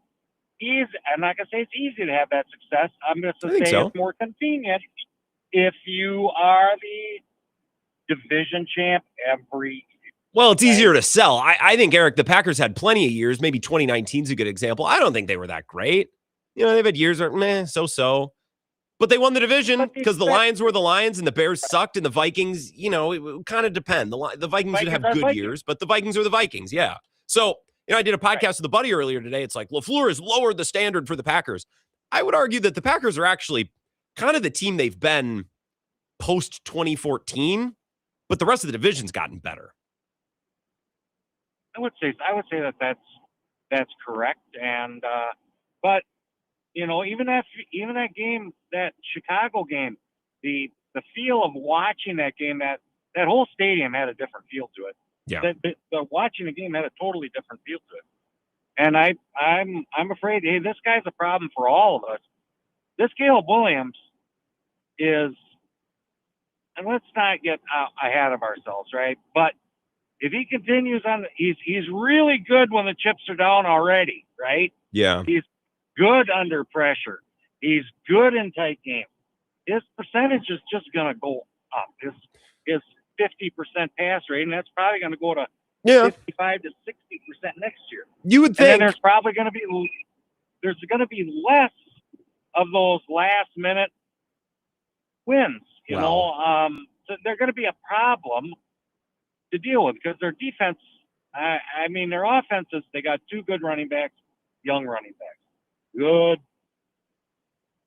easy. I'm not going to say it's easy to have that success. I'm going to say it's more convenient if you are the division champ every year. Well, it's easier to sell. I think, Eric, the Packers had plenty of years. Maybe 2019 is a good example. I don't think they were that great. They've had years where so-so. But they won the division because the Lions were the Lions and the Bears sucked and the Vikings, it kind of depend. The Vikings would have good years, but the Vikings are the Vikings, yeah. So, I did a podcast with a buddy earlier today. It's like LaFleur has lowered the standard for the Packers. I would argue that the Packers are actually kind of the team they've been post-2014, but the rest of the division's gotten better. I would say that's correct, and but even that game, that Chicago game, the feel of watching that game, that whole stadium had a different feel to it. Yeah, the watching the game had a totally different feel to it, and I'm afraid, hey, this guy's a problem for all of us. This Caleb Williams is, and let's not get ahead of ourselves, right? But if he continues on, he's really good when the chips are down already, right? Yeah. He's good under pressure. He's good in tight games. His percentage is just going to go up. His 50% pass rate, and that's probably going to go to 55 to 60% next year. You would think. And then there's going to be less of those last minute wins. So they're going to be a problem to deal with because their defense, their offenses, they got two good running backs, young running backs, good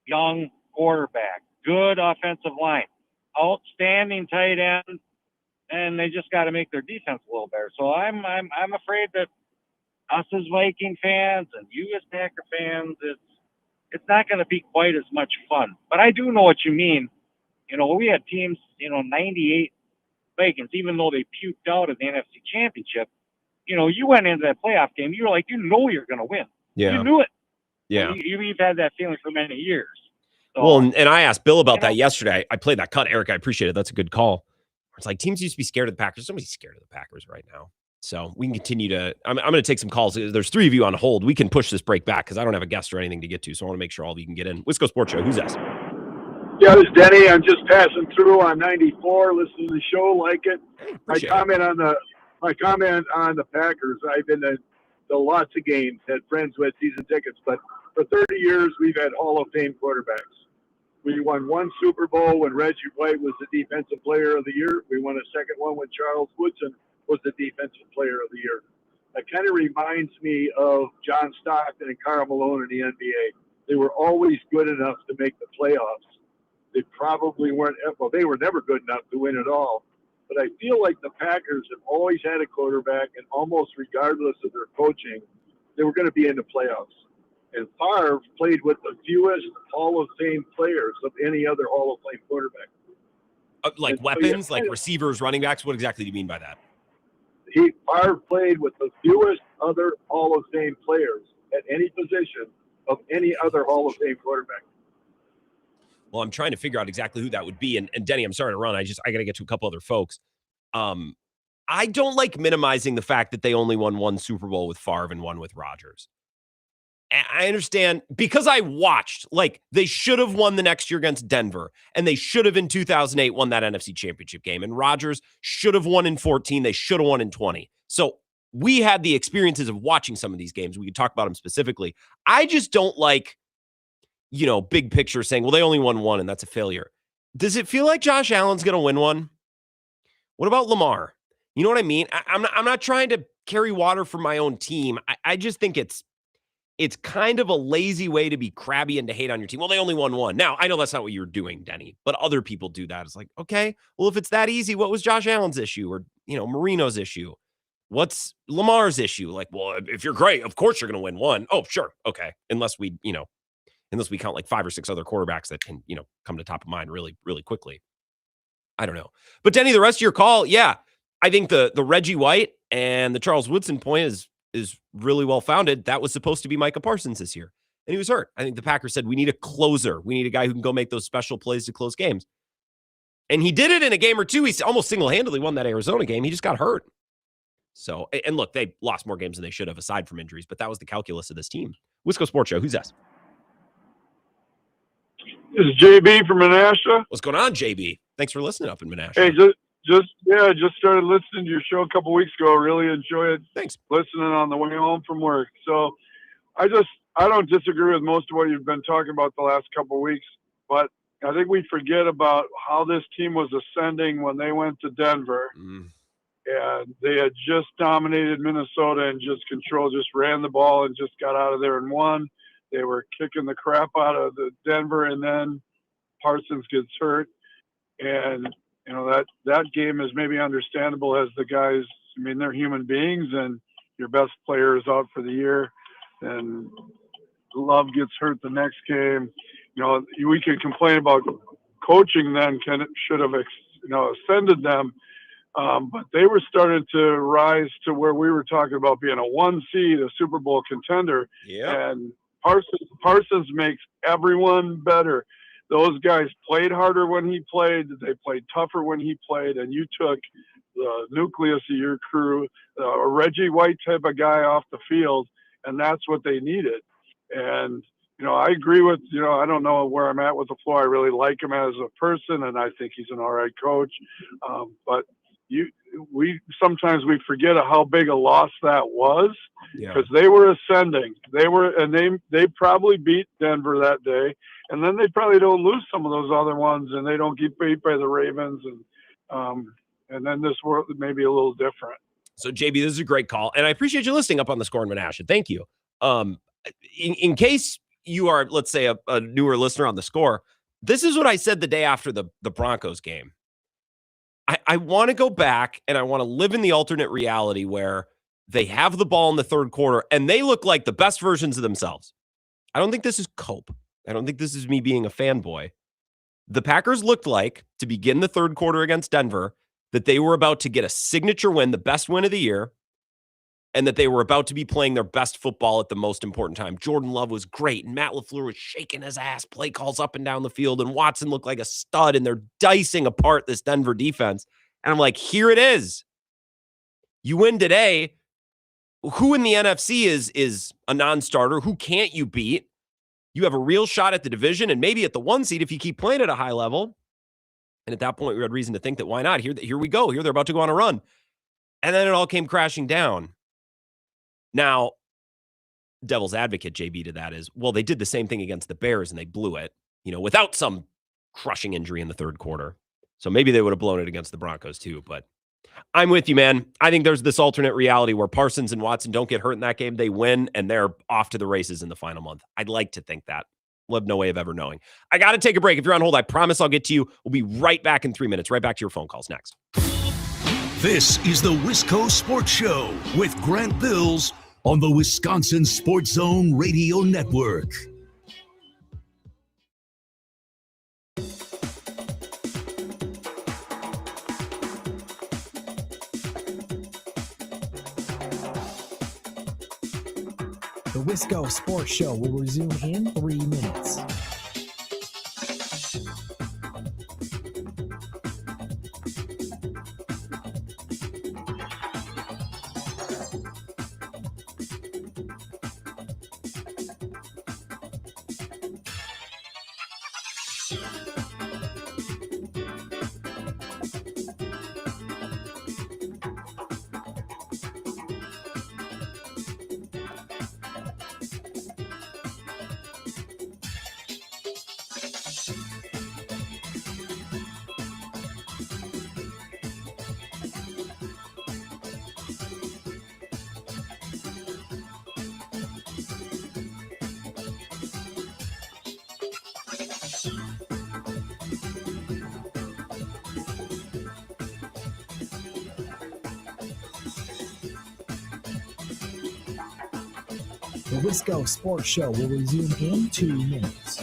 young quarterback, good offensive line, outstanding tight end, and they just got to make their defense a little better. So I'm afraid that us as Viking fans and you as Packer fans, it's not going to be quite as much fun. But I do know what you mean. We had teams, 98 Vikings, even though they puked out of the NFC Championship, you went into that playoff game, you were like, you're going to win. Yeah. You knew it. Yeah. You've had that feeling for many years. So, well, and I asked Bill about that yesterday. I played that cut. Eric, I appreciate it. That's a good call. It's like teams used to be scared of the Packers. Somebody's scared of the Packers right now. So we can continue to, I'm going to take some calls. There's three of you on hold. We can push this break back because I don't have a guest or anything to get to. So I want to make sure all of you can get in. Wisco Sports Show. Who's this? Yeah, this is Denny. I'm just passing through on 94, listening to the show, like it. My comment on the Packers, I've been to lots of games, had friends who had season tickets, but for 30 years we've had Hall of Fame quarterbacks. We won one Super Bowl when Reggie White was the Defensive Player of the Year. We won a second one when Charles Woodson was the Defensive Player of the Year. That kind of reminds me of John Stockton and Karl Malone in the NBA. They were always good enough to make the playoffs. They probably weren't, well, they were never good enough to win it all. But I feel like the Packers have always had a quarterback, and almost regardless of their coaching, they were going to be in the playoffs. And Favre played with the fewest Hall of Fame players of any other Hall of Fame quarterback. Like and weapons, so, like receivers, running backs? What exactly do you mean by that? Favre played with the fewest other Hall of Fame players at any position of any other Hall of Fame quarterback. Well, I'm trying to figure out exactly who that would be. And Denny, I'm sorry to run. I got to get to a couple other folks. I don't like minimizing the fact that they only won one Super Bowl with Favre and one with Rodgers. I understand because I watched, like, they should have won the next year against Denver, and they should have in 2008 won that NFC Championship game. And Rodgers should have won in 14. They should have won in 20. So we had the experiences of watching some of these games. We could talk about them specifically. I just don't like, big picture saying, well, they only won one and that's a failure. Does it feel like Josh Allen's going to win one? What about Lamar? You know what I mean? I'm not trying to carry water for my own team. I just think it's kind of a lazy way to be crabby and to hate on your team. Well, they only won one. Now, I know that's not what you're doing, Denny, but other people do that. It's like, okay, well, if it's that easy, what was Josh Allen's issue or, Marino's issue? What's Lamar's issue? Like, well, if you're great, of course you're going to win one. Oh, sure. Okay. Unless we count like 5 or 6 other quarterbacks that can, come to top of mind really, really quickly. I don't know. But Denny, the rest of your call, yeah, I think the Reggie White and the Charles Woodson point is really well founded. That was supposed to be Micah Parsons this year, and he was hurt. I think the Packers said, we need a closer. We need a guy who can go make those special plays to close games. And he did it in a game or two. He almost single-handedly won that Arizona game. He just got hurt. So, and look, they lost more games than they should have aside from injuries, but that was the calculus of this team. Wisco Sports Show, who's this? This is JB from Menasha. What's going on, JB? Thanks for listening up in Menasha. Hey, just started listening to your show a couple weeks ago. Really enjoyed listening on the way home from work. So I don't disagree with most of what you've been talking about the last couple of weeks, but I think we forget about how this team was ascending when they went to Denver. And they had just dominated Minnesota and just ran the ball and just got out of there and won. They were kicking the crap out of the Denver, and then Parsons gets hurt. And, that game is maybe understandable as the guys, they're human beings, and your best player is out for the year. And Love gets hurt the next game. We can complain about coaching then should have ascended them. But they were starting to rise to where we were talking about being a 1 seed, a Super Bowl contender. Yeah. And Parsons makes everyone better. Those guys played harder when he played. They played tougher when he played. And you took the nucleus of your crew, a Reggie White type of guy off the field, and that's what they needed. And, I agree with, I don't know where I'm at with the floor. I really like him as a person, and I think he's an all right coach. But sometimes we forget how big a loss that was because they were ascending. They probably beat Denver that day, and then they probably don't lose some of those other ones, and they don't get beat by the Ravens, and then this world may be a little different. So JB, this is a great call, and I appreciate you listening up on the Score in Menasha. Thank you. In case you are, let's say, a newer listener on the Score, this is what I said the day after the Broncos game. I want to go back and I want to live in the alternate reality where they have the ball in the third quarter and they look like the best versions of themselves. I don't think this is cope. I don't think this is me being a fanboy. The Packers looked like, to begin the third quarter against Denver, that they were about to get a signature win, the best win of the year, and that they were about to be playing their best football at the most important time. Jordan Love was great, and Matt LaFleur was shaking his ass, play calls up and down the field, and Watson looked like a stud, and they're dicing apart this Denver defense. And I'm like, here it is. You win today. Who in the NFC is a non-starter? Who can't you beat? You have a real shot at the division and maybe at the 1 seed if you keep playing at a high level. And at that point, we had reason to think that why not? Here we go. Here they're about to go on a run. And then it all came crashing down. Now, devil's advocate, JB, to that is, well, they did the same thing against the Bears and they blew it, without some crushing injury in the third quarter. So maybe they would have blown it against the Broncos too. But I'm with you, man. I think there's this alternate reality where Parsons and Watson don't get hurt in that game. They win and they're off to the races in the final month. I'd like to think that. We'll have no way of ever knowing. I got to take a break. If you're on hold, I promise I'll get to you. We'll be right back in 3 minutes. Right back to your phone calls next. This is the Wisco Sports Show with Grant Bills on the Wisconsin Sports Zone Radio Network. The Wisco Sports Show will resume in 3 minutes. The Wisco Sports Show will resume in 2 minutes.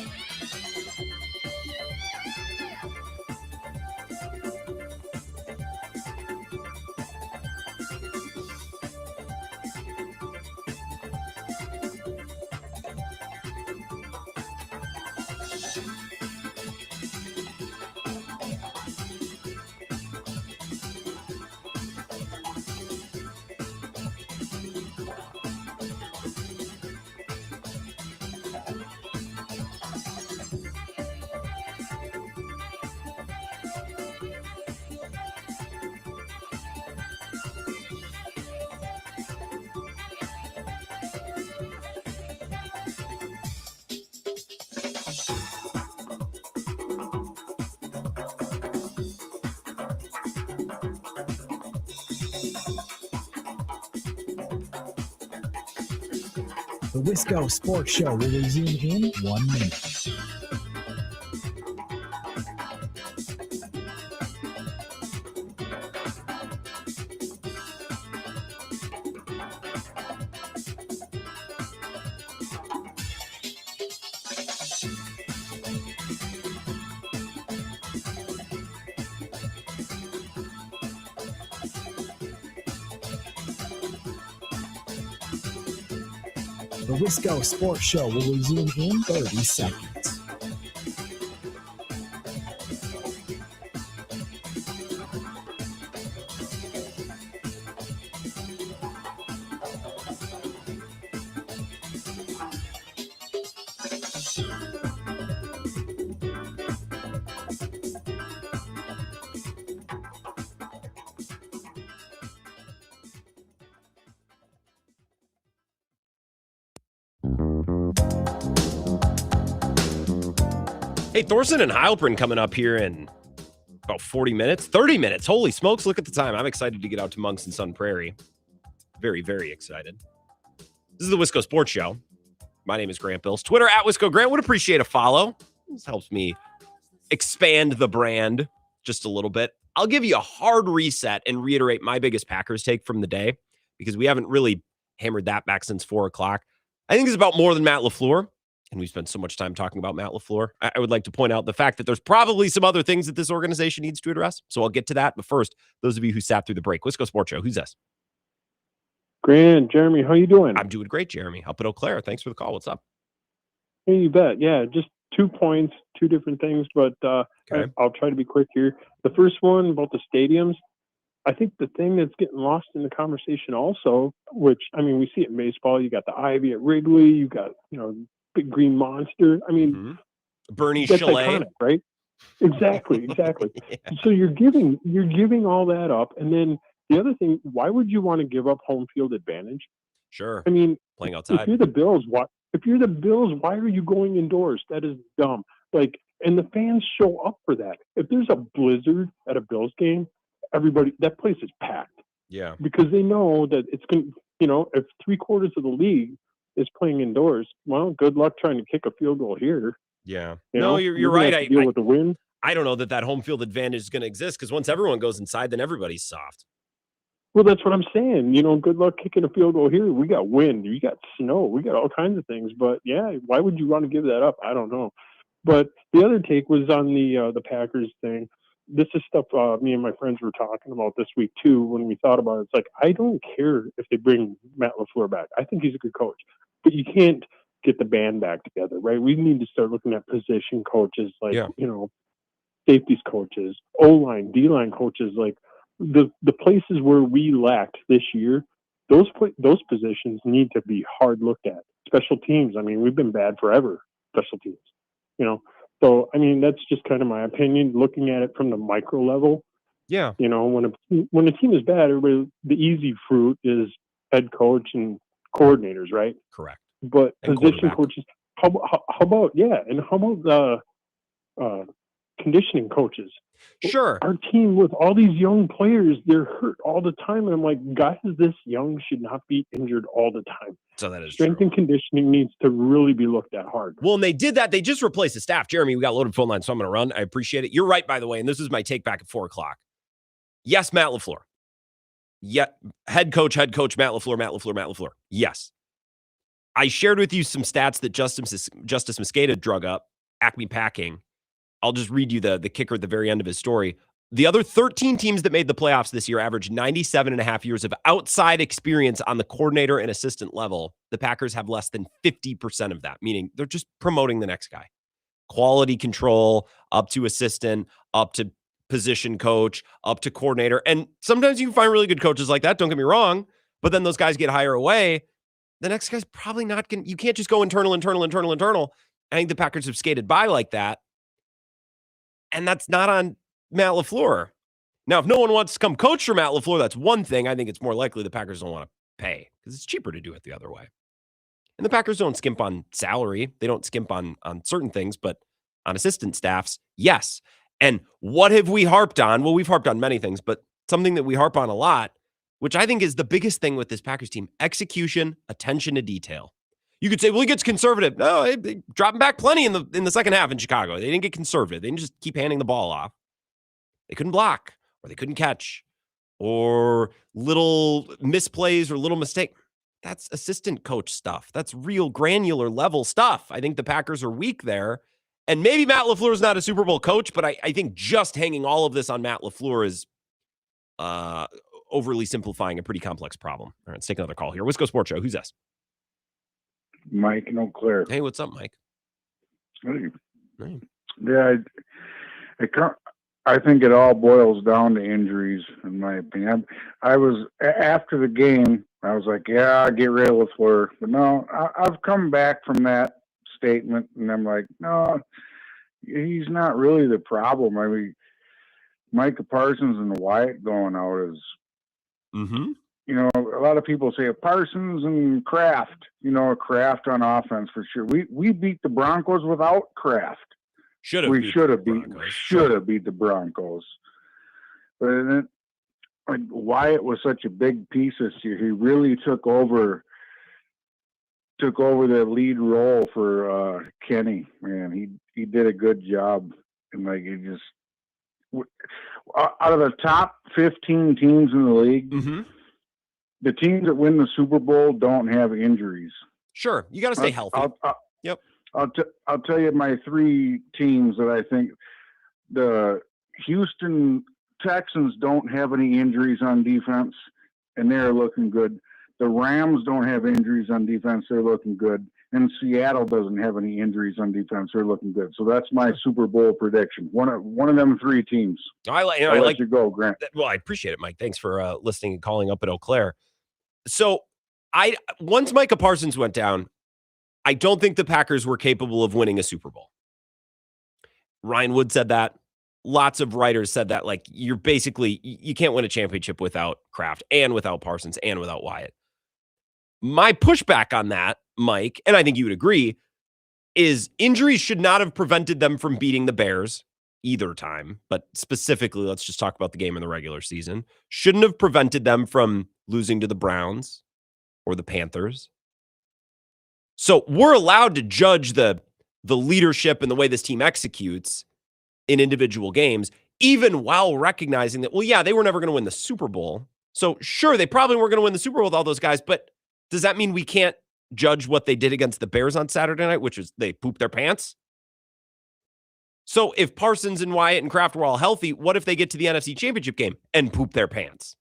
The Wisco Sports Show will resume in 1 minute. The Wisco Sports Show will resume in 30 seconds. Hey, Thorson and Heilprin coming up here in about 40 minutes, 30 minutes. Holy smokes, look at the time. I'm excited to get out to Monks and Sun Prairie. Very, very excited. This is the Wisco Sports Show. My name is Grant Bills. Twitter at Wisco Grant. Would appreciate a follow. This helps me expand the brand just a little bit. I'll give you a hard reset and reiterate my biggest Packers take from the day because we haven't really hammered that back since 4 o'clock. I think it's about more than Matt LaFleur. And we spent so much time talking about Matt LaFleur. I would like to point out the fact that there's probably some other things that this organization needs to address. So I'll get to that. But first, those of you who sat through the break, Wisco Sports Show, who's this? Grant, Jeremy, how you doing? I'm doing great, Jeremy. Up at Eau Claire. Thanks for the call. What's up? Hey, you bet. Yeah, just 2 points, 2 different things, but okay. I'll try to be quick here. The first one about the stadiums, I think the thing that's getting lost in the conversation also, which, I mean, we see it in baseball. You got the Ivy at Wrigley. You got, Big Green Monster. I mean, Bernie that's Chalet, iconic, right? Exactly. Yeah. So you're giving all that up, and then the other thing, why would you want to give up home field advantage? Sure. I mean, playing outside. If you're the Bills, why are you going indoors? That is dumb. And the fans show up for that. If there's a blizzard at a Bills game, that place is packed. Yeah. Because they know that it's going to, if 3/4 of the league is playing indoors, well, good luck trying to kick a field goal here. Yeah. You're right. have to deal with the wind. I don't know that home field advantage is going to exist because once everyone goes inside, then everybody's soft. Well, that's what I'm saying. Good luck kicking a field goal here. We got wind, we got snow, we got all kinds of things. But yeah, why would you want to give that up? I don't know. But the other take was on the Packers thing. This is stuff me and my friends were talking about this week too. When we thought about it, it's like, I don't care if they bring Matt LaFleur back. I think he's a good coach, but you can't get the band back together, right? We need to start looking at position coaches, safeties coaches, O-line, D-line coaches, like the places where we lacked this year. Those positions need to be hard looked at. Special teams. I mean, we've been bad forever. Special teams, So, I mean, that's just kind of my opinion, looking at it from the micro level. Yeah. When a team is bad, the easy fruit is head coach and coordinators, right? Correct. But position coaches, how about the conditioning coaches? Sure. Our team with all these young players, they're hurt all the time. And I'm like, guys this young should not be injured all the time. So that is strength and conditioning needs to really be looked at hard. Well, and they did that. They just replaced the staff. Jeremy, we got loaded phone line, so I'm going to run. I appreciate it. You're right, by the way, and this is my take back at 4 o'clock. Yes, Matt LaFleur. Yeah, head coach, Matt LaFleur. Yes. I shared with you some stats that Justis Mosqueda drug up, Acme Packing. I'll just read you the kicker at the very end of his story. The other 13 teams that made the playoffs this year averaged 97.5 years of outside experience on the coordinator and assistant level. The Packers have less than 50% of that, meaning they're just promoting the next guy. Quality control, up to assistant, up to position coach, up to coordinator. And sometimes you can find really good coaches like that, don't get me wrong, but then those guys get higher away. The next guy's probably not going to, you can't just go internal. I think the Packers have skated by like that. And that's not on Matt LaFleur. Now, if no one wants to come coach for Matt LaFleur, that's one thing. I think it's more likely the Packers don't want to pay because it's cheaper to do it the other way. And the Packers don't skimp on salary. They don't skimp on certain things, but on assistant staffs, yes. And what have we harped on? Well, we've harped on many things, but something that we harp on a lot, which I think is the biggest thing with this Packers team, execution, attention to detail. You could say, well, he gets conservative. No, they dropping back plenty in the second half in Chicago. They didn't get conservative. They didn't just keep handing the ball off. They couldn't block, or they couldn't catch, or little misplays or little mistake. That's assistant coach stuff. That's real granular level stuff. I think the Packers are weak there. And maybe Matt LaFleur is not a Super Bowl coach, but I think just hanging all of this on Matt LaFleur is overly simplifying a pretty complex problem. All right, let's take another call here. Wisco Sports Show. Who's this? Mike in Eau Claire. Hey, what's up, Mike? Hey. Yeah, I think it all boils down to injuries, in my opinion. I was, after the game, I was like, yeah, get rid of LaFleur. But no, I've come back from that statement, and I'm like, no, he's not really the problem. I mean, Micah Parsons and Wyatt going out is, you know, a lot of people say Parsons and Kraft, you know, Kraft on offense for sure. We beat the Broncos without Kraft. We should have beat the Broncos. But then, like, Wyatt was such a big piece this year. He really took over the lead role for Kenny. Man, he did a good job. And like, he just, out of the top 15 teams in the league, the teams that win the Super Bowl don't have injuries. Sure, you got to stay healthy. Yep. I'll tell you my three teams that I think. The Houston Texans don't have any injuries on defense, and they're looking good. The Rams don't have injuries on defense. They're looking good. And Seattle doesn't have any injuries on defense. They're looking good. So that's my Super Bowl prediction. One of them three teams. I let like you go, Grant. Well, I appreciate it, Mike. Thanks for listening and calling up at Eau Claire. So once Micah Parsons went down, I don't think the Packers were capable of winning a Super Bowl. Ryan Wood said that. Lots of writers said that. Like, you can't win a championship without Kraft and without Parsons and without Wyatt. My pushback on that, Mike, and I think you would agree, is injuries should not have prevented them from beating the Bears either time. But specifically, let's just talk about the game in the regular season. Shouldn't have prevented them from losing to the Browns or the Panthers. So we're allowed to judge the leadership and the way this team executes in individual games, even while recognizing that, well, yeah, they were never going to win the Super Bowl. So sure, they probably weren't going to win the Super Bowl with all those guys, but does that mean we can't judge what they did against the Bears on Saturday night, which is they pooped their pants? So if Parsons and Wyatt and Kraft were all healthy, what if they get to the NFC Championship game and poop their pants?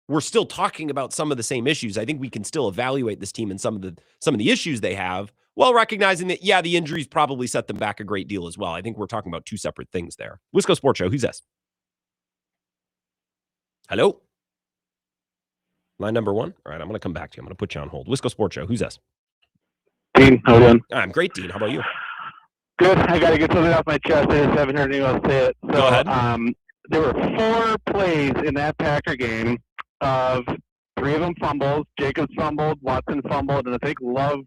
We're still talking about some of the same issues. I think we can still evaluate this team and some of the issues they have, while recognizing that, yeah, the injuries probably set them back a great deal as well. I think we're talking about two separate things there. Wisco Sports Show, who's this? Hello? Line number one? All right, I'm going to come back to you. I'm going to put you on hold. Wisco Sports Show, who's this? Dean, how are you doing? I'm great, Dean. How about you? Good. I got to get something off my chest. I just haven't heard anyone say it. So, go ahead. There were 4 plays in that Packer game of 3 of them fumbles. Jacobs fumbled, Watson fumbled, and I think Love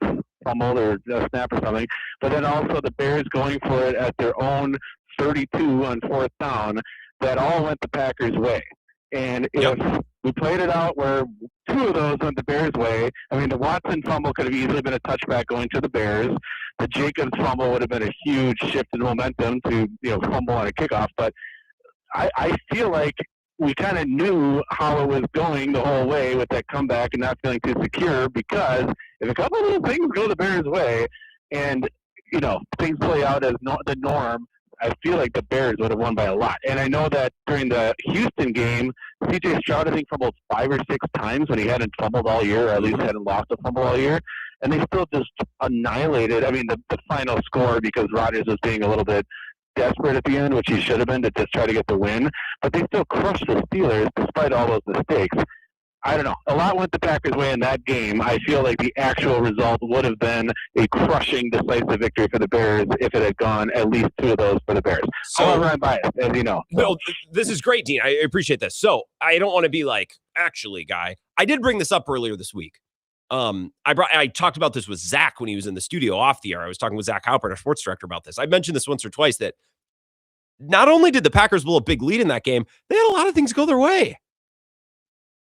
fumbled or a snap or something. But then also the Bears going for it at their own 32 on 4th down. That all went the Packers' way. And if we played it out where 2 of those went the Bears' way, I mean, the Watson fumble could have easily been a touchback going to the Bears. The Jacobs fumble would have been a huge shift in momentum to, fumble on a kickoff. But I feel like we kind of knew how it was going the whole way with that comeback and not feeling too secure, because if a couple of those things go the Bears' way and, things play out as the norm, I feel like the Bears would have won by a lot. And I know that during the Houston game, C.J. Stroud, I think, fumbled 5 or 6 times when he hadn't fumbled all year, or at least hadn't lost a fumble all year. And they still just annihilated, the final score, because Rodgers was being a little bit desperate at the end, which he should have been, to just try to get the win. But they still crushed the Steelers despite all those mistakes. I don't know. A lot went the Packers' way in that game. I feel like the actual result would have been a crushing, decisive victory for the Bears if it had gone at least 2 of those for the Bears. However, I'm biased, as you know. No, this is great, Dean. I appreciate this. So I don't want to be like, actually, guy. I did bring this up earlier this week. I talked about this with Zach when he was in the studio off the air. I was talking with Zach Halpern, our sports director, about this. I mentioned this once or twice, that not only did the Packers blow a big lead in that game, they had a lot of things go their way.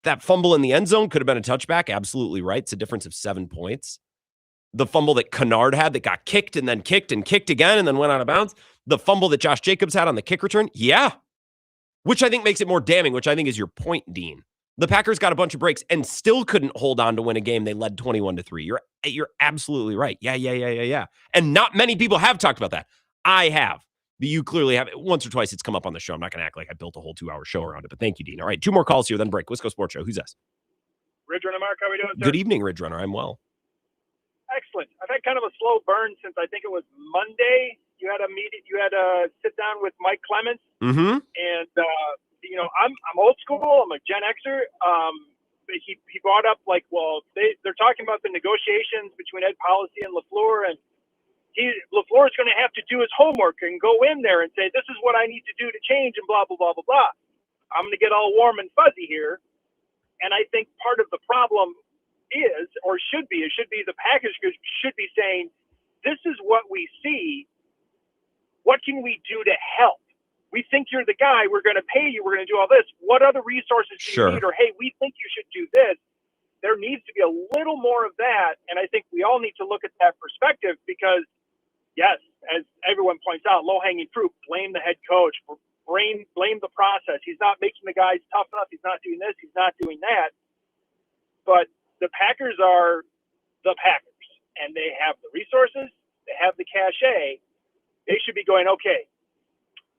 That fumble in the end zone could have been a touchback. Absolutely right. It's a difference of 7 points. The fumble that Kennard had that got kicked and then kicked and kicked again and then went out of bounds. The fumble that Josh Jacobs had on the kick return. Yeah. Which I think makes it more damning, which I think is your point, Dean. The Packers got a bunch of breaks and still couldn't hold on to win a game. They led 21-3. You're absolutely right. Yeah. And not many people have talked about that. I have. But you clearly have. Once or twice it's come up on the show. I'm not going to act like I built a whole 2-hour show around it, but thank you, Dean. All right, 2 more calls here, then break. Wisco Sports Show. Who's this? Ridge Runner Mark, how are we doing, sir? Good evening, Ridge Runner. I'm well. Excellent. I've had kind of a slow burn since I think it was Monday. You had a meeting. You had a sit down with Mike Clements, Mm-hmm. and I'm old school. I'm a Gen Xer. But he brought up like, well, they're talking about the negotiations between Ed Policy and LaFleur, and LaFleur is going to have to do his homework and go in there and say, this is what I need to do to change, and blah blah blah blah blah. I'm going to get all warm and fuzzy here, and I think part of the problem is, or should be, the Packers should be saying, this is what we see. What can we do to help? We think you're the guy. We're going to pay you. We're going to do all this. What other resources do you need? Or, hey, we think you should do this. There needs to be a little more of that. And I think we all need to look at that perspective because, yes, as everyone points out, low-hanging fruit, blame the head coach, blame the process. He's not making the guys tough enough. He's not doing this. He's not doing that. But the Packers are the Packers, and they have the resources. They have the cachet. They should be going, okay,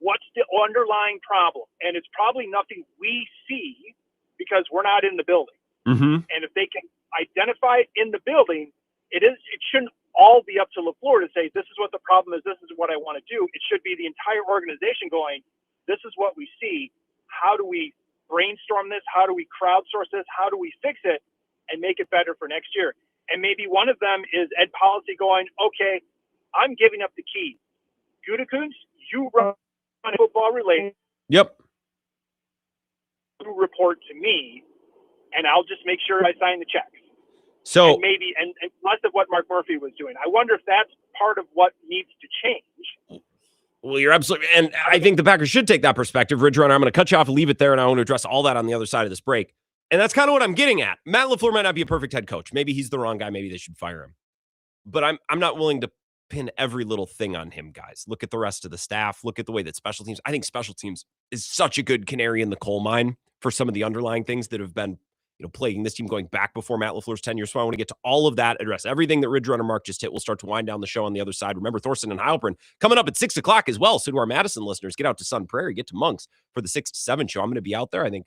what's the underlying problem? And it's probably nothing we see because we're not in the building. Mm-hmm. And if they can identify it in the building, it shouldn't all be up to LaFleur to say, this is what the problem is, this is what I want to do. It should be the entire organization going, this is what we see. How do we brainstorm this? How do we crowdsource this? How do we fix it and make it better for next year? And maybe one of them is Ed Policy going, okay, I'm giving up the key. Gutekunst, you run football related. Yep. You report to me, and I'll just make sure I sign the checks. So and maybe and less of what Mark Murphy was doing. I wonder if that's part of what needs to change. Well, you're absolutely, and I think the Packers should take that perspective. Ridge Runner, I'm going to cut you off and leave it there, and I want to address all that on the other side of this break. And that's kind of what I'm getting at. Matt LaFleur might not be a perfect head coach. Maybe he's the wrong guy. Maybe they should fire him. But I'm not willing to pin every little thing on him, guys. Look at the rest of the staff. Look at the way that special teams. I think special teams is such a good canary in the coal mine for some of the underlying things that have been, plaguing this team going back before Matt LaFleur's tenure. So I want to get to all of that, address everything that Ridge Runner Mark just hit. We'll start to wind down the show on the other side. Remember, Thorsten and Heilprin coming up at 6 o'clock as well. So to our Madison listeners, get out to Sun Prairie, get to Monks for the 6 to 7 show. I'm going to be out there. I think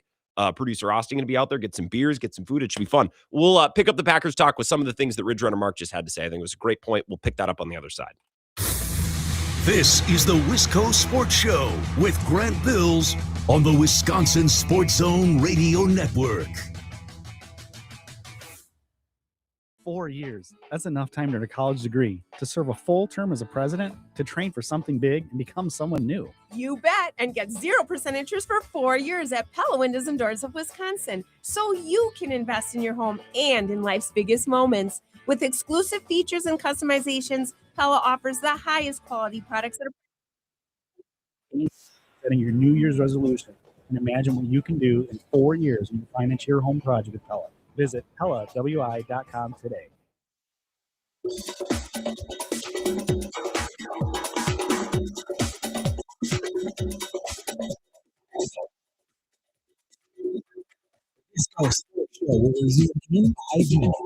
producer Austin going to be out there, get some beers, get some food. It should be fun. We'll pick up the Packers talk with some of the things that Ridge Runner Mark just had to say. I think it was a great point. We'll pick that up on the other side. This is the Wisco Sports Show with Grant Bills on the Wisconsin Sports Zone Radio Network. 4 years. That's enough time to earn a college degree, to serve a full term as a president, to train for something big and become someone new. You bet, and get 0% interest for 4 years at Pella Windows and Doors of Wisconsin, so you can invest in your home and in life's biggest moments. With exclusive features and customizations, Pella offers the highest quality products that are setting your New Year's resolution and imagine what you can do in 4 years when you finance your home project with Pella. Visit PellaWI.com today. Wisco Sports Show will resume in 5 minutes.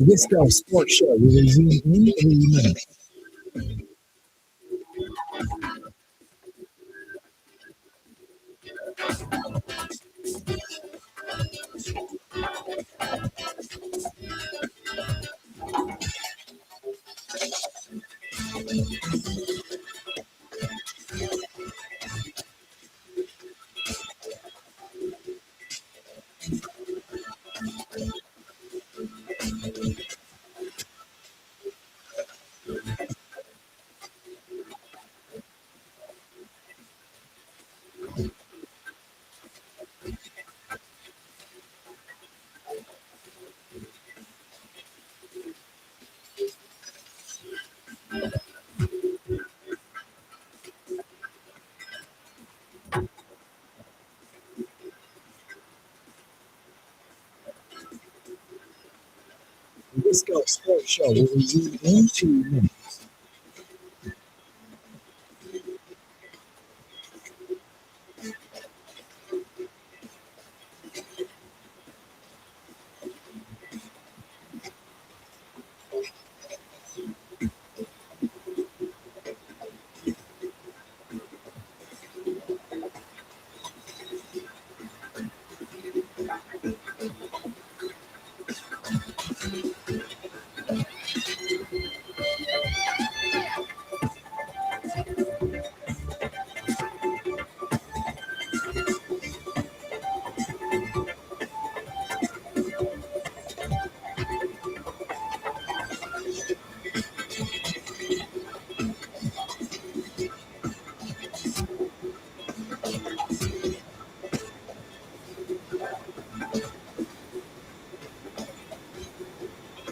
The Wisco Sports Show will resume in 3 minutes. The Wisco Sports Show will resume in 2 minutes.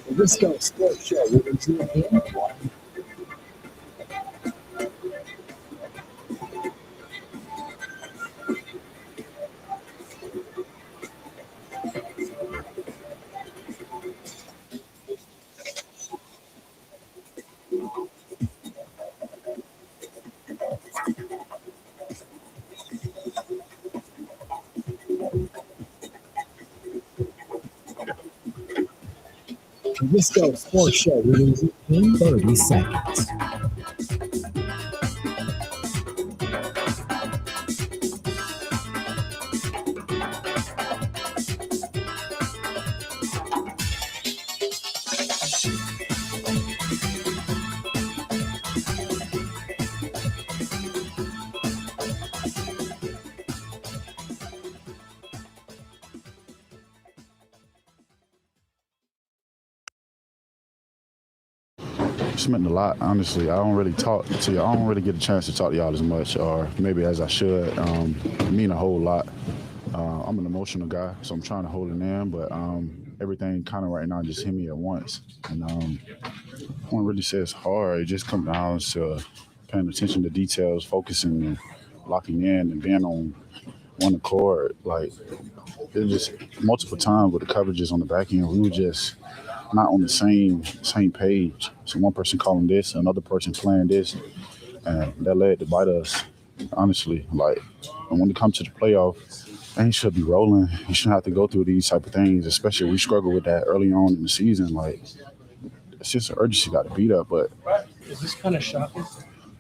The Wisco Sports Show will resume in 1 minute. The Wisco Sports Show will resume in 30 seconds. It's meant a lot, honestly. I don't really talk to y'all. I don't really get a chance to talk to y'all as much, or maybe as I should. It mean a whole lot. I'm an emotional guy, so I'm trying to hold it in, but everything kind of right now just hit me at once. And I won't really say it's hard. It just comes down to paying attention to details, focusing and locking in and being on one accord. Like, it just multiple times with the coverages on the back end, we were just not on the same page. So one person calling this, another person playing this, and that led to bite us, honestly. Like, and when it comes to the playoff, things should be rolling. You shouldn't have to go through these type of things, especially if we struggle with that early on in the season. Like, it's just an urgency got to beat up. But is this kind of shocking?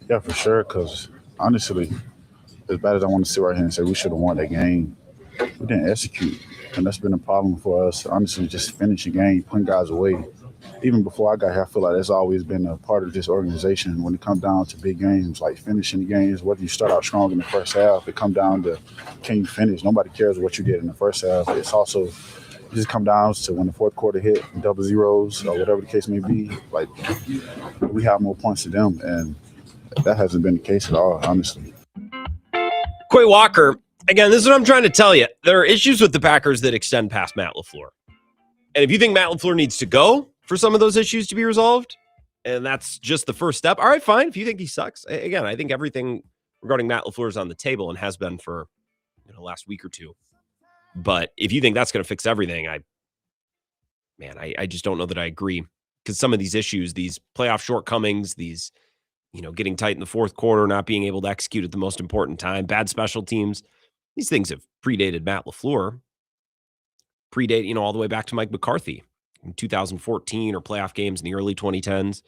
Yeah, for sure, because honestly, as bad as I want to sit right here and say we should have won that game, we didn't execute. And that's been a problem for us, honestly, just finishing game, putting guys away. Even before I got here, I feel like that's always been a part of this organization when it comes down to big games, like finishing the games, whether you start out strong in the first half, it come down to can you finish? Nobody cares what you did in the first half. It's also it just come down to when the fourth quarter hit, double zeros or whatever the case may be, like we have more points than them, and that hasn't been the case at all, honestly. Quay Walker, again, this is what I'm trying to tell you. There are issues with the Packers that extend past Matt LaFleur. And if you think Matt LaFleur needs to go for some of those issues to be resolved, and that's just the first step, all right, fine. If you think he sucks, again, I think everything regarding Matt LaFleur is on the table and has been for the last week or two. But if you think that's going to fix everything, I just don't know that I agree. Because some of these issues, these playoff shortcomings, these, getting tight in the fourth quarter, not being able to execute at the most important time, bad special teams, these things have predated Matt LaFleur. Predate, all the way back to Mike McCarthy. in 2014 or playoff games in the early 2010s,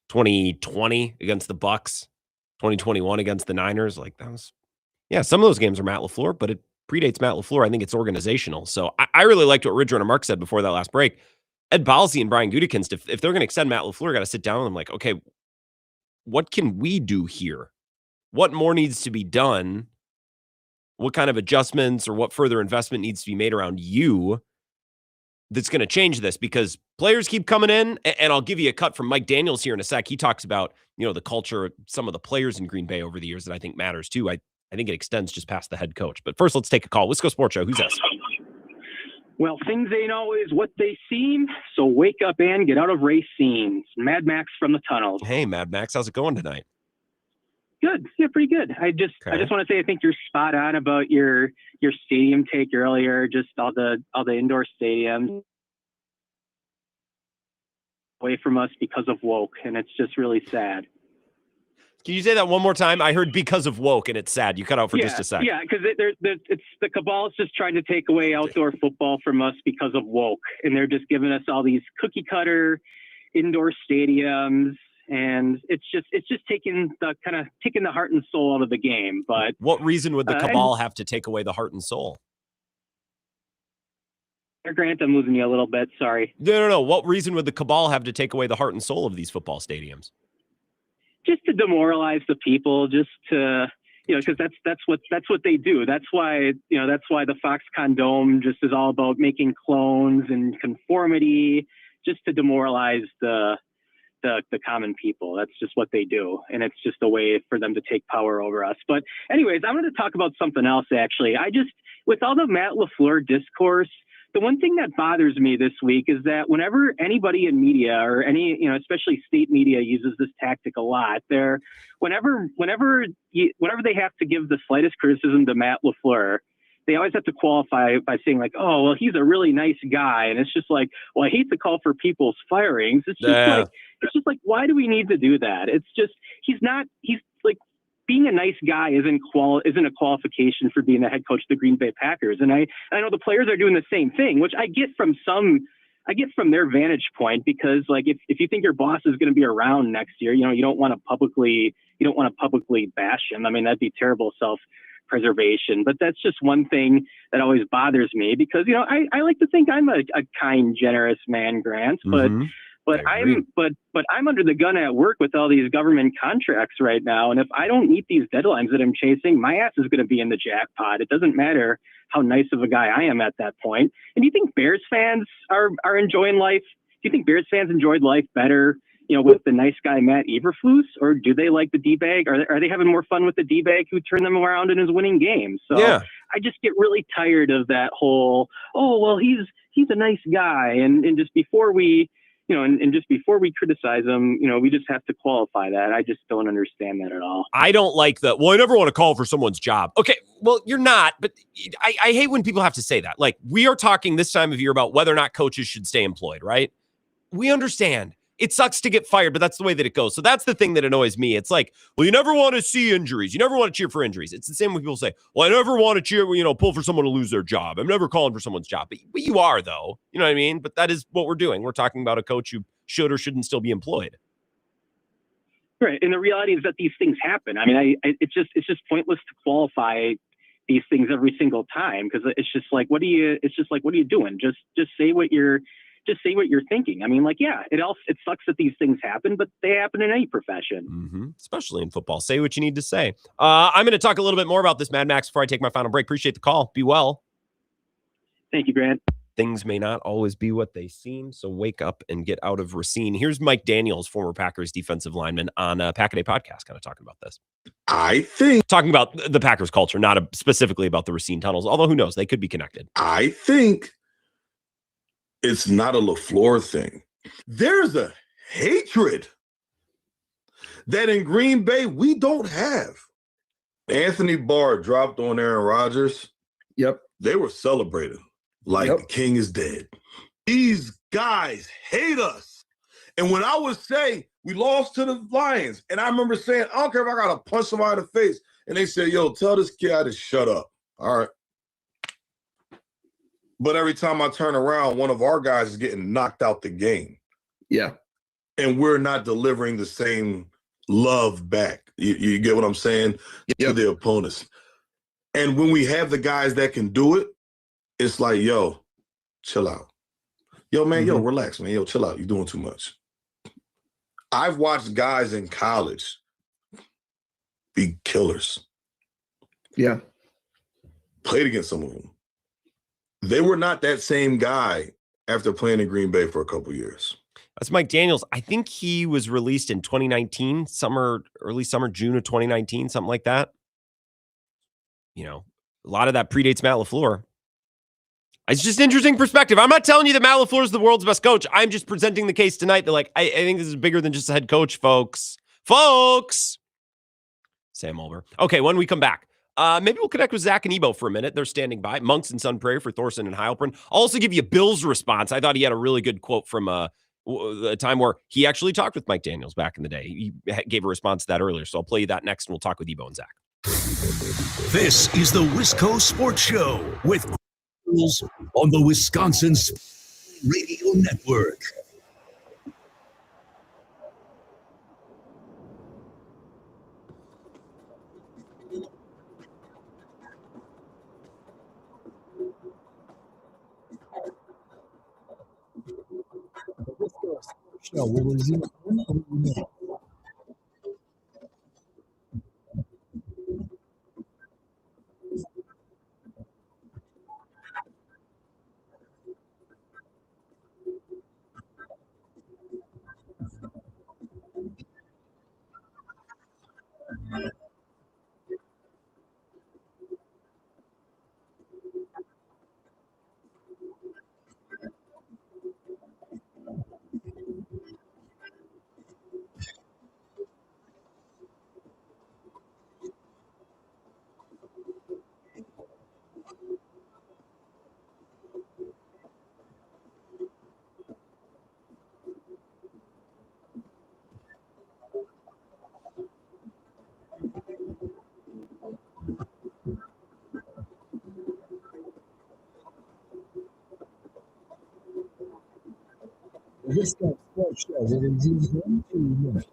2020 against the Bucks, 2021 against the Niners. Like that was, yeah, some of those games are Matt LaFleur, but it predates Matt LaFleur. I think it's organizational. So I really liked what Ridger and Mark said before that last break. Ed Policy and Brian Gutekunst, if they're going to extend Matt LaFleur, got to sit down with them like, okay, what can we do here? What more needs to be done? What kind of adjustments or what further investment needs to be made around you that's going to change this? Because players keep coming in, and I'll give you a cut from Mike Daniels here in a sec. He talks about, the culture, some of the players in Green Bay over the years that I think matters too. I think it extends just past the head coach. But first, let's take a call. Wisco Sports Show. Who's this? Well, things ain't always what they seem, so wake up and get out of race scenes. Mad Max from the tunnels. Hey, Mad Max, how's it going tonight? Good. Yeah, pretty good. I just want to say I think you're spot on about your stadium take earlier, just all the indoor stadiums away from us because of woke, and it's just really sad. Can you say that one more time? I heard because of woke, and it's sad. You cut out for just a sec. Yeah, because it's the cabal is just trying to take away outdoor football from us because of woke, and they're just giving us all these cookie cutter indoor stadiums, and it's just taking the heart and soul out of the game. But what reason would the cabal have to take away the heart and soul? Grant, I'm losing you a little bit. Sorry. No. What reason would the cabal have to take away the heart and soul of these football stadiums? Just to demoralize the people, just to, because that's what they do. That's why the Foxconn Dome just is all about making clones and conformity, just to demoralize the common people. That's just what they do, and it's just a way for them to take power over us. But anyways, I wanted to talk about something else. Actually, with all the Matt LaFleur discourse, the one thing that bothers me this week is that whenever anybody in media or especially state media uses this tactic a lot, whenever they have to give the slightest criticism to Matt LaFleur, they always have to qualify by saying like, oh, well, he's a really nice guy. And it's just like, well, I hate to call for people's firings. It's just like, why do we need to do that? It's just, he's like, being a nice guy isn't a qualification for being the head coach of the Green Bay Packers. And I know the players are doing the same thing, which I get from their vantage point, because like if you think your boss is going to be around next year, you don't want to publicly bash him. I mean, that'd be terrible self-preservation. But that's just one thing that always bothers me, because I like to think I'm a kind, generous man, Grant, but But I'm under the gun at work with all these government contracts right now. And if I don't meet these deadlines that I'm chasing, my ass is going to be in the jackpot. It doesn't matter how nice of a guy I am at that point. And do you think Bears fans are enjoying life? Do you think Bears fans enjoyed life better, with the nice guy Matt Eberflus, or do they like the D-bag? Are they having more fun with the D-bag who turned them around in his winning games? So yeah. I just get really tired of that whole, oh, well, he's a nice guy. And just before we criticize him, we just have to qualify that. I just don't understand that at all. I don't like that. Well, I never want to call for someone's job. Okay, well, you're not, but I hate when people have to say that. Like, we are talking this time of year about whether or not coaches should stay employed, right? We understand. It sucks to get fired, but that's the way that it goes. So that's the thing that annoys me. It's like, well, you never want to see injuries. You never want to cheer for injuries. It's the same when people say, well, I never want to cheer, pull for someone to lose their job. I'm never calling for someone's job. But you are, though. You know what I mean? But that is what we're doing. We're talking about a coach who should or shouldn't still be employed. Right. And the reality is that these things happen. I mean, it's just pointless to qualify these things every single time, because it's just like, what are you doing? Just say what you're thinking. I mean, like, yeah, it sucks that these things happen, but they happen in any profession. Mm-hmm. Especially in football. Say what you need to say. I'm going to talk a little bit more about this, Mad Max, before I take my final break. Appreciate the call. Be well. Thank you, Grant. Things may not always be what they seem, so wake up and get out of Racine. Here's Mike Daniels, former Packers defensive lineman, on Pack-A-Day podcast, kind of talking about this. Talking about the Packers culture, not specifically about the Racine tunnels, although who knows, they could be connected. I think it's not a LaFleur thing. There's a hatred that in Green Bay we don't have. Anthony Barr dropped on Aaron Rodgers. Yep. They were celebrating like the king is dead. These guys hate us. And when I would say we lost to the Lions, and I remember saying, I don't care if I got to punch somebody in the face. And they said, yo, tell this guy to shut up. All right. But every time I turn around, one of our guys is getting knocked out the game. Yeah. And we're not delivering the same love back. You get what I'm saying? To the opponents. And when we have the guys that can do it, it's like, yo, chill out. Yo, man, yo, relax, man. Yo, chill out. You're doing too much. I've watched guys in college be killers. Yeah. Played against some of them. They were not that same guy after playing in Green Bay for a couple years. That's Mike Daniels. I think he was released in 2019, early summer, June of 2019, something like that. You know, a lot of that predates Matt LaFleur. It's just interesting perspective. I'm not telling you that Matt LaFleur is the world's best coach. I'm just presenting the case tonight that, like, I think this is bigger than just a head coach, folks. Sam Ulver. Okay, when we come back, maybe we'll connect with Zach and Ebo for a minute. They're standing by. Monks and Sun Prairie for Thorson and Heilprin. I'll also give you Bill's response. I thought he had a really good quote from a time where he actually talked with Mike Daniels back in the day. He gave a response to that earlier, so I'll play you that next, and we'll talk with Ebo and Zach. This is the Wisco Sports Show with on the Wisconsin Radio Network. The Wisco Sports Show will resume in a minute. The Wisco Sports Show will resume in 2 minutes.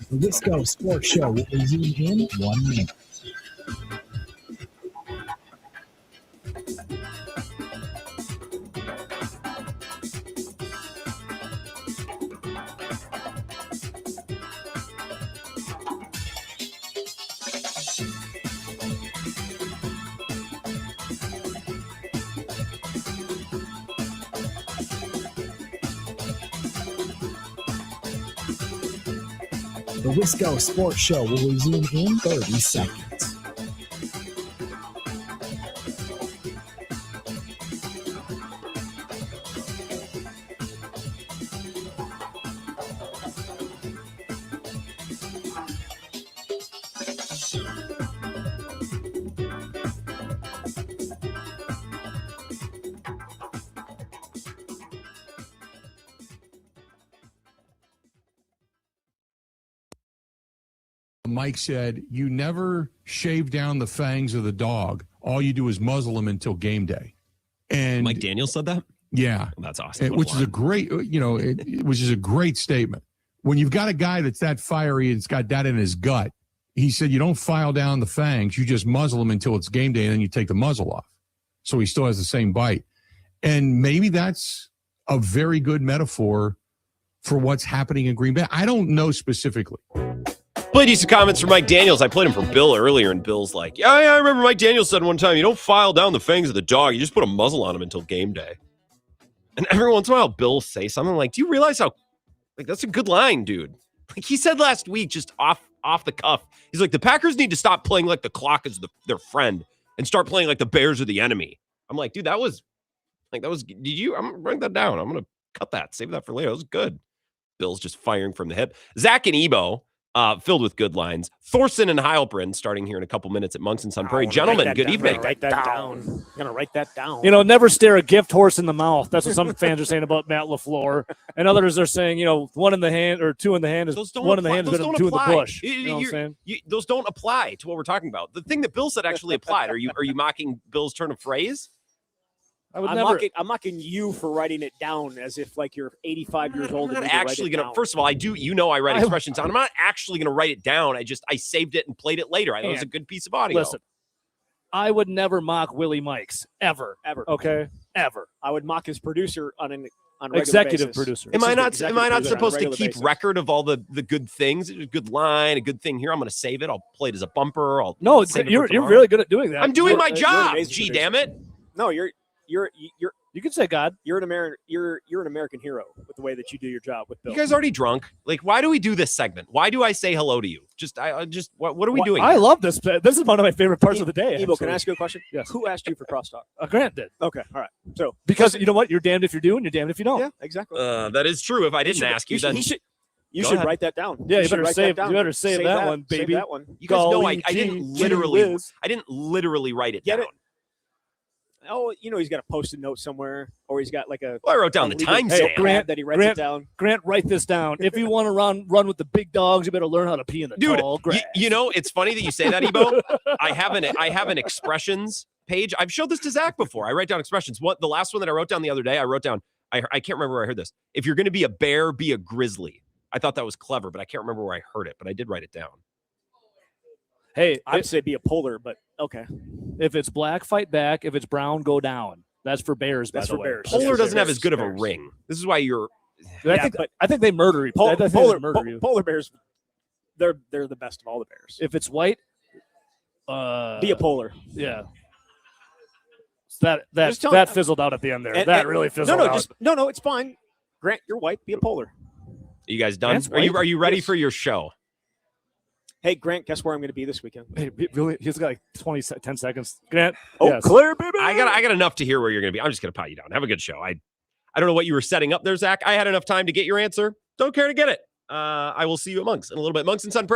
The Wisco Sports Show will resume in 1 minute. The Wisco Sports Show will resume in 30 seconds. Mike said, you never shave down the fangs of the dog. All you do is muzzle him until game day. And Mike Daniels said that? Yeah. Well, that's awesome. Which is a great, which is a great statement. When you've got a guy that's that fiery and it's got that in his gut, he said, you don't file down the fangs. You just muzzle him until it's game day, and then you take the muzzle off. So he still has the same bite. And maybe that's a very good metaphor for what's happening in Green Bay? I don't know specifically. Played you some comments from Mike Daniels. I played him from Bill earlier, and Bill's like, yeah, I remember Mike Daniels said one time, you don't file down the fangs of the dog. You just put a muzzle on him until game day. And every once in a while, Bill will say something like, do you realize how, like, that's a good line, dude. Like he said last week, just off the cuff. He's like, the Packers need to stop playing like the clock is their friend and start playing like the Bears are the enemy. I'm like, dude, I'm gonna write that down. I'm going to cut that, save that for later. That was good. Bill's just firing from the hip. Zach and Ebo, filled with good lines. Thorson and Heilbrunn starting here in a couple minutes at Monks and Sun Prairie. Gentlemen, good evening. Write that down. I'm going to write that down. You know, never stare a gift horse in the mouth. That's what some fans are saying about Matt LaFleur. And others are saying, you know, one in the hand or two in the hand is one in the hand is better than two in the bush. You know what I'm saying? Those don't apply to what we're talking about. The thing that Bill said actually applied. Are you mocking Bill's turn of phrase? I'm mocking you for writing it down as if like you're 85 years old. I'm not actually going to, first of all, I write expressions down. I'm not actually going to write it down. I saved it and played it later. I thought it was a good piece of audio. Listen, I would never mock Willie Mikes ever. Okay? Ever. I would mock his producer on executive basis. producer. Am I not supposed to keep record of all the good things? A good line, a good thing here. I'm going to save it. I'll play it as a bumper. You're really good at doing that. I'm doing my job. Gee, damn it. No, you can say God. You're an American hero with the way that you do your job with Bill. You guys already drunk. Like, why do we do this segment? Why do I say hello to you? What are we doing? I love this. This is one of my favorite parts of the day. Ebo, can I ask you a question? Yes. Who asked you for crosstalk? Grant did. Okay, all right. So because you know what, you're damned if you do, and you're damned if you don't. Yeah, exactly. That is true. If I didn't ask you, then you should write that down. Yeah, you better save that one, baby. Save that one. You guys know I didn't literally write it down. Oh, you know, he's got a post-it note somewhere, or he's got like a. Well, I wrote down the timestamp. Grant, that he writes it down. Grant, write this down. If you want to run with the big dogs, you better learn how to pee in the tall grass. You know, it's funny that you say that, Ebo. I have an expressions page. I've showed this to Zach before. I write down expressions. The last one that I wrote down the other day, I wrote down. I can't remember where I heard this. If you're going to be a bear, be a grizzly. I thought that was clever, but I can't remember where I heard it. But I did write it down. Hey, I'd say be a polar, but okay. If it's black, fight back. If it's brown, go down. That's for bears, by the way. Bears. Polar doesn't have as good of a ring. This is why you're. I think they murder you. Polar bears, they're the best of all the bears. If it's white, be a polar. Yeah. That fizzled out at the end there. That really fizzled out. No, it's fine. Grant, you're white. Be a polar. Are you guys done? Are you ready for your show? Hey, Grant, guess where I'm going to be this weekend? Hey, really? He's got like 10 seconds. Grant? Oh, clear, baby. I got enough to hear where you're going to be. I'm just going to pat you down. Have a good show. I don't know what you were setting up there, Zach. I had enough time to get your answer. Don't care to get it. I will see you at Monks in a little bit. Monks and Sun Prairie.